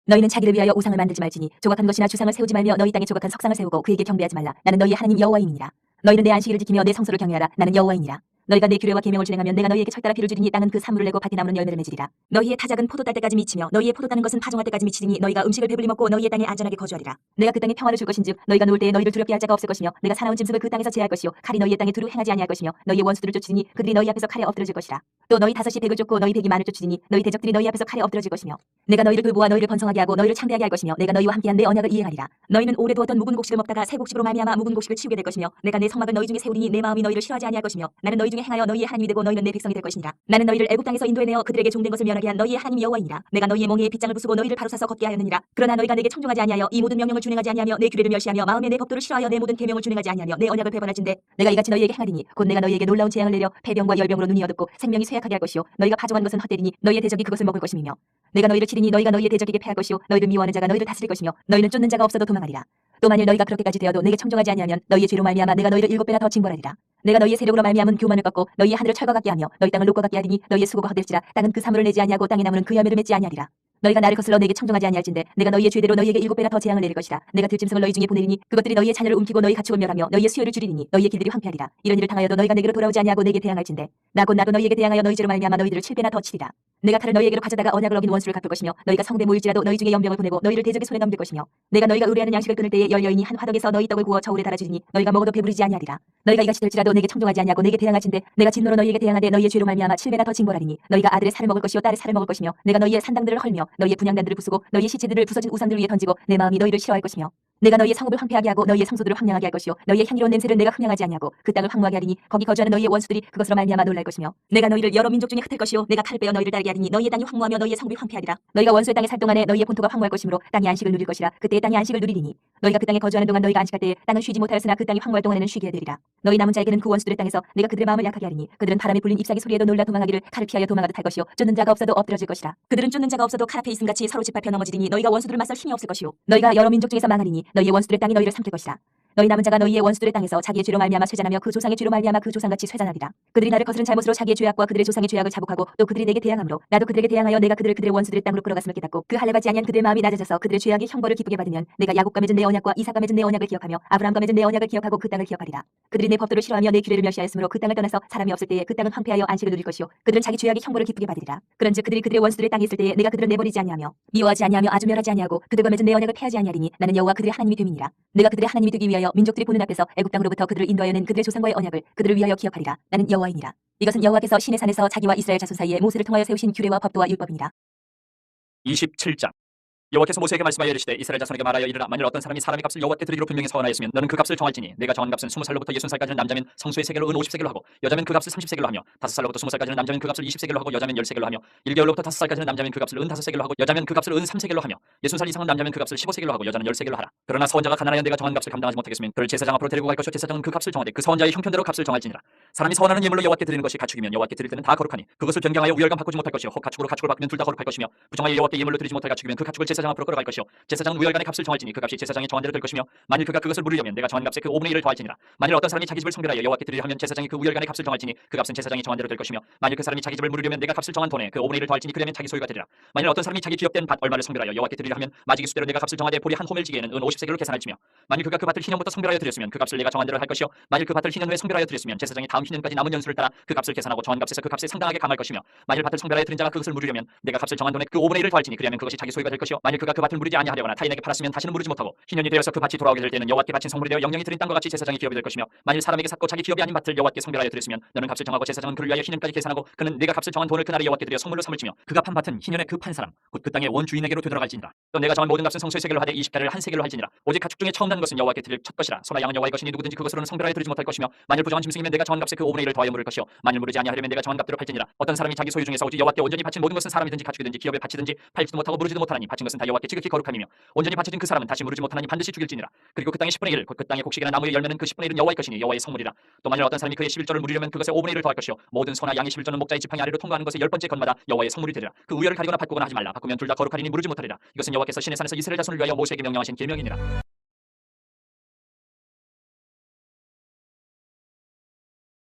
너희는 자기를 위하여 우상을 만들지 말지니 조각한 것이나 주상을 세우지 말며 너희 땅에 조각한 석상을 세우고 그에게 경배하지 말라. 나는 너희 하나님 여호와임이니라. 너희는 내 안식일을 지키며 내 성소를 경외하라. 나는 여호와이니라. 너희가 내 규례와 계명을 준행하면 내가 너희에게 철따라 비를 주리니 땅은 그 산물을 내고 밭이 나무는 열매를 맺으리라. 너희의 타작은 포도 딸 때까지 미치며 너희의 포도 따는 것은 파종할 때까지 미치리니 너희가 음식을 배불리 먹고 너희의 땅에 안전하게 거주하리라. 내가 그 땅에 평화를 줄 것인즉 너희가 놓을 때에 너희를 두렵게 할 자가 없을 것이며 내가 사나운 짐승을 그 땅에서 제할 것이요 칼이 너희의 땅에 두루 행하지 아니할 것이며 너희의 원수들을 쫓으니 그들이 너희 앞에서 칼에 엎드러질 것이라. 또 너희 다섯이 백을 쫓고 너희 백이 만을 쫓으니 너희 대적들이 너희 앞에서 칼에 엎드러질 것이며 내가 너희를 돌보아 너희를 번성하게 하고 너희를 창대하게 할 것이며 내가 너희와 함께한 내 언약을 이행하리라. 너희는 오래 두었던 묵은 곡식을 먹다가 새 곡식으로 말미암아 묵은 곡식을 치우게 될 것이며 내가 내 성막을 너희 중에 세우리니 내 마음이 너희를 싫어하지 아니할 것이며 나는 너희 중에 행하여 너희의 하나님이 되고 너희는 내 백성이 될 것이니라. 나는 너희를 애굽 땅에서 인도해내어 그들에게 종된 것을 면하게 한 너희의 하나님 여호와이니라. 내가 너희의 멍에에 빗장을 부수고 너희를 바로 사서 걷게 하였느니라. 그러나 너희가 내게 청종하지 아니하여 이 모든 명령을 준행하지 아니하며 내 규례를 멸시하며 마음에 내 법도를 싫어하여 내 모든 계명을 준행하지 아니하며 내 언약을 배반할진대 내가 이같이 너희에게 행하리니 곧 내가 너희에게 놀라운 재앙을 내려 폐병과 열병으로 눈이 어둡고 생명이 쇠약하게 할 것이요 너희가 파종한 것은 헛되리니 너희의 대적이 그것을 먹을 것임이며 내가 너희를 치리니 너희가 너희의 대적에게 패할 것이요 너희를 미워하는 자가 너희를 다스릴 것이며 너희는 쫓는 자가 없어도 도망하리라. 또 만일 너희가 그렇게까지 되어도 내게 청종하지 아니하면 너희의 죄로 말미암아 내가 너희를 7배나 더 징벌하리라. 내가 너희의 세력으로 말미암은 교만을 꺾고 너희의 하늘을 철과 같게 하며 너희 땅을 녹과 같게 하리니 너희의 수고가 헛될지라. 땅은 그 사물을 내지 아니하고 땅의 나무는 그 열매를 맺지 아니하리라. 너희가 나를 거슬러 내게 청종하지 아니할진대 내가 너희의 죄대로 너희에게 7배나 더 재앙을 내릴 것이라. 내가 들짐승을 너희 중에 보내리니 그것들이 너희의 자녀를 움키고 너희 가축을 멸하며 너희의 수요를 줄이리니 너희의 길들이 황폐하리라. 이런 일을 당하여도 너희가 내게로 돌아오지 아니하고 내게 대항할진대 나도 너희에게 대항하여 너희 죄로 말미암아 너희들을 7배나 더 치리라. 내가 칼을 너희에게로 가져다가 언약을 어긴 원수를 갚을 것이며 너희가 성대 모일지라도 너희 중에 연병을 보내고 너희를 대적의 손에 넘길 것이며 내가 너희가 의뢰하는 양식을 끊을 때에 열여인이 한 화덕에서 너희 떡을 구워 저울에 달아주리니 너희가 먹어도 배부르지 아니하리라. 너희가 이같이 될지라도 내게 청종하지 아니하고 내게 대항할진대 내가 진노로 너희에게 대항하되 너희의 죄로 말미암아 7배나 더 징벌하리니 너희가 아들의 살을 먹을 것이요 딸의 살을 먹을 것이며 내가 너희의 산당들을 헐며 너희의 분향단들을 부수고 너희의 시체들을 부서진 우상들 위에 던지고 내 마음이 너희를 싫어할 것이며 내가 너희의 성읍을 황폐하게 하고 너희의 성소들을 황량하게 할 것이요 너희의 향기로운 냄새를 내가 흠양하지 아니하고 그 땅을 황무하게 하리니 거기 거주하는 너희의 원수들이 그것으로 말미암아 놀랄 것이며 내가 너희를 여러 민족 중에 흩을 것이요 내가 칼을 빼어 너희를 따르게 하리니 너희의 땅이 황무하며 너희의 성읍이 황폐하리라. 너희가 원수의 땅에 살 동안에 너희의 본토가 황무할 것이므로 땅이 안식을 누릴 것이라. 그때에 땅이 안식을 누리리니 너희가 그 땅에 거주하는 동안 너희가 안식할 때에 땅은 쉬지 못하였으나 그 땅이 황무할 동안에는 쉬게 되리라. 너희 남은 자에게는 그 원수들의 땅에서 내가 그들의 마음을 약하게 하리니 그들은 바람에 불린 잎사귀 소리에도 놀라 도망하기를 칼을 피하여 도망하듯 할 것이요 쫓는 자가 없어도 엎드러질 것이라. 그들은 쫓는 자가 없어도 칼 앞에 있음같이 서로 짓밟혀 넘어지리니 너희가 원수들을 맞설 힘이 없을 것이요 너희가 여러 민족 중에서 망하리니 너희의 원수들의 땅이 너희를 삼킬 것이라. 너희 남은 자가 너희의 원수들의 땅에서 자기의 죄로 말미암아 쇠잔하며 그 조상의 죄로 말미암아 그 조상같이 쇠잔하리라. 그들이 나를 거스른 잘못으로 자기의 죄악과 그들의 조상의 죄악을 자복하고 또 그들이 내게 대항함으로 나도 그들에게 대항하여 내가 그들의 원수들의 땅으로 끌어갔음을 깨닫고 그 할례받지 아니한 그들의 마음이 낮아져서 그들의 죄악의 형벌을 기쁘게 받으면 내가 야곱과 맺은 내 언약과 이삭과 맺은 내 언약을 기억하며 아브라함과 맺은 내 언약을 기억하고 그 땅을 기억하리라. 그들이 내 법도를 싫어하며 내 규례를 멸시하였으므로 그 땅을 떠나서 사람이 없을 때에 그 땅은 황폐하여 안식을 누릴 것이요 그들은 자기 죄악의 형벌을 기쁘게 받으리라. 그런즉 그들이 그들의 원수들의 땅에 있을 때에 내가 그들을 내버리지 아니하며 미워하지 아니하며 아주 멸하지 아니하고 그들과 맺은 내 언약을 폐하지 아니하리니 나는 여호와 그들의 하나님이 됨이니라. 내가 그들의 하나님이 되기 위하여 민족들이 보는 앞에서 애굽 땅으로부터 그들을 인도하여 낸 그들의 조상과의 언약을 그들을 위하여 기억하리라. 나는 여호와이니라. 이것은 여호와께서 시내 산에서 자기와 이스라엘 자손 사이에 모세를 통하여 세우신 규례와 법도와 율법이니라. 27장 여호와께서 모세에게 말씀하여 이르시되 이스라엘 자손에게 말하여 이르라. 만일 어떤 사람이 사람의 값을 여호와께 드리기로 분명히 서원하였으면 너는 그 값을 정할지니 내가 정한 값은 20살로부터 60살까지는 남자면 성소의 세겔로 은 50세겔로 하고 여자면 그 값을 30세겔로 하며 5살로부터 20살까지는 남자면 그 값을 20세겔로 하고 여자면 10세겔로 하며 1개월로부터 5살까지는 남자면 그 값을 은 5세겔로 하고 여자면 그 값을 은 3세겔로 하며 60살 이상은 남자면 그 값을 15세겔로 하고 여자는 10세겔로 하라. 그러나 서원자가 가난하여 내가 정한 값을 감당하지 못하겠으면 그를 제사장 앞으로 데리고 갈 것이요 제사장은 그 값을 정하되 그 서원자의 형편대로 값을 정할지니라. 사람이 서원하는 예물로 여호와께 드리는 것이 가축이면 여호와께 드릴 때는 다 거룩하니 그것을 변경하여 우열감 바꾸지 못할 것이요 혹 가축으로 가축을 바꾸면 둘 다 거룩할 것이며 부정하여 여호와께 예물로 드리지 못할 가축이면 그 가축을 제사장 앞으로 끌어갈 것이요 제사장은 우열간의 값을 정할지니 그 값이 제사장이 정한 대로 될 것이며 만일 그가 그것을 물으려면 내가 정한 값의 그 5분의 1을 더할지니라. 만일 어떤 사람이 자기 집을 성별하여 여호와께 드리려 하면 제사장이 그 우열간의 값을 정할지니 그 값은 제사장이 정한 대로 될 것이며 만일 그 사람이 자기 집을 물으려면 내가 값을 정한 돈에 그 5분의 1을 더할지니 그러면 자기 소유가 되리라. 만일 어떤 사람이 자기 기업된 밭 얼마를 성별하여 여호와께 드리려 하면 마지기 수대로 내가 값을 정하되 보리 한 호멜지기에는 은 50세겔로 계산할지며 만일 그가 그 밭을 희년부터 성별하여 드렸으면 그 값을 내가 정한 대로 할 것이요 만일 그 밭을 희년 후에 성별하여 드렸으면 제사장이 다음 희년까지 남은 연수를 따라 그 값을 계산하고 정한 값에서 그 값에 상당하게 감할 것이며 만일 밭을 성별하여 드린 자가 그것을 물으려면 내가 값을 정한 돈에 그 5분의 1을 더할지니 그리하면 그것이 자기 소유가 될 것이요 만일 그가 그 밭을 무르지 아니하려거나 타인에게 팔았으면 다시는 무르지 못하고 희년이 되어서 그 밭이 돌아오게 될 때는 여호와께 바친 성물이 되어 영영이 드린 땅과 같이 제사장의 기업이 될 것이며 만일 사람에게 샀고 자기 기업이 아닌 밭을 여호와께 성별하여 드렸으면 너는 값을 정하고 제사장은 그를 위하여 희년까지 계산하고 그는 네가 값을 정한 돈을 그날에 여호와께 드려 성물로 삼을지며 그가 판 밭은 희년에 그 판 사람 곧 그 땅의 원 주인에게로 되돌아갈지니라. 또 내가 정한 모든 값은 성소의 세겔로 하되 20달을 한 세겔로 할지니라. 오직 가축 중에 처음 난 것은 여호와께 드릴 첫 것이라. 소나 양은 여호와의 것이니 누구든지 그것으로는 성별하여 드리지 못할 것이며 만일 부정한 짐승이면 내가 정한 값에 그 5분의 1을 더하여 물을 것이요 만일 무르지 아니하려면 내가 정한 값대로 팔지니라. 어떤 사람이 자기 소유 중에서 오직 여호와께 온전히 바친 모든 것은 사람이든지 가축이든지 기업에 바치든지 팔지도 못하고 무르지도 못하나니 바친 것은 다 여호와께 지극히 거룩함이며 온전히 바쳐진 그 사람은 다시 무르지 못하나니 반드시 죽일지니라. 그리고 그 땅의 10분의 1 곧 그 땅의 곡식이나 나무의 열매는 그 10분의 1은 여호와의 것이니 여호와의 성물이라. 또 만일 어떤 사람이 그의 11조를 무리려면 그것에 5분의 1을 더할 것이요 모든 소나 양의 11조는 목자의 지팡이 아래로 통과하는 것의 10번째 것마다 여호와의 성물이 되리라. 그 우열을 가리거나 바꾸거나 하지 말라. 바꾸면 둘 다 거룩하리니 무르지 못하리라. 이것은 여호와께서 시내 산에서 이스라엘 자손을 위하여 모세에게 명령하신 계명이니라.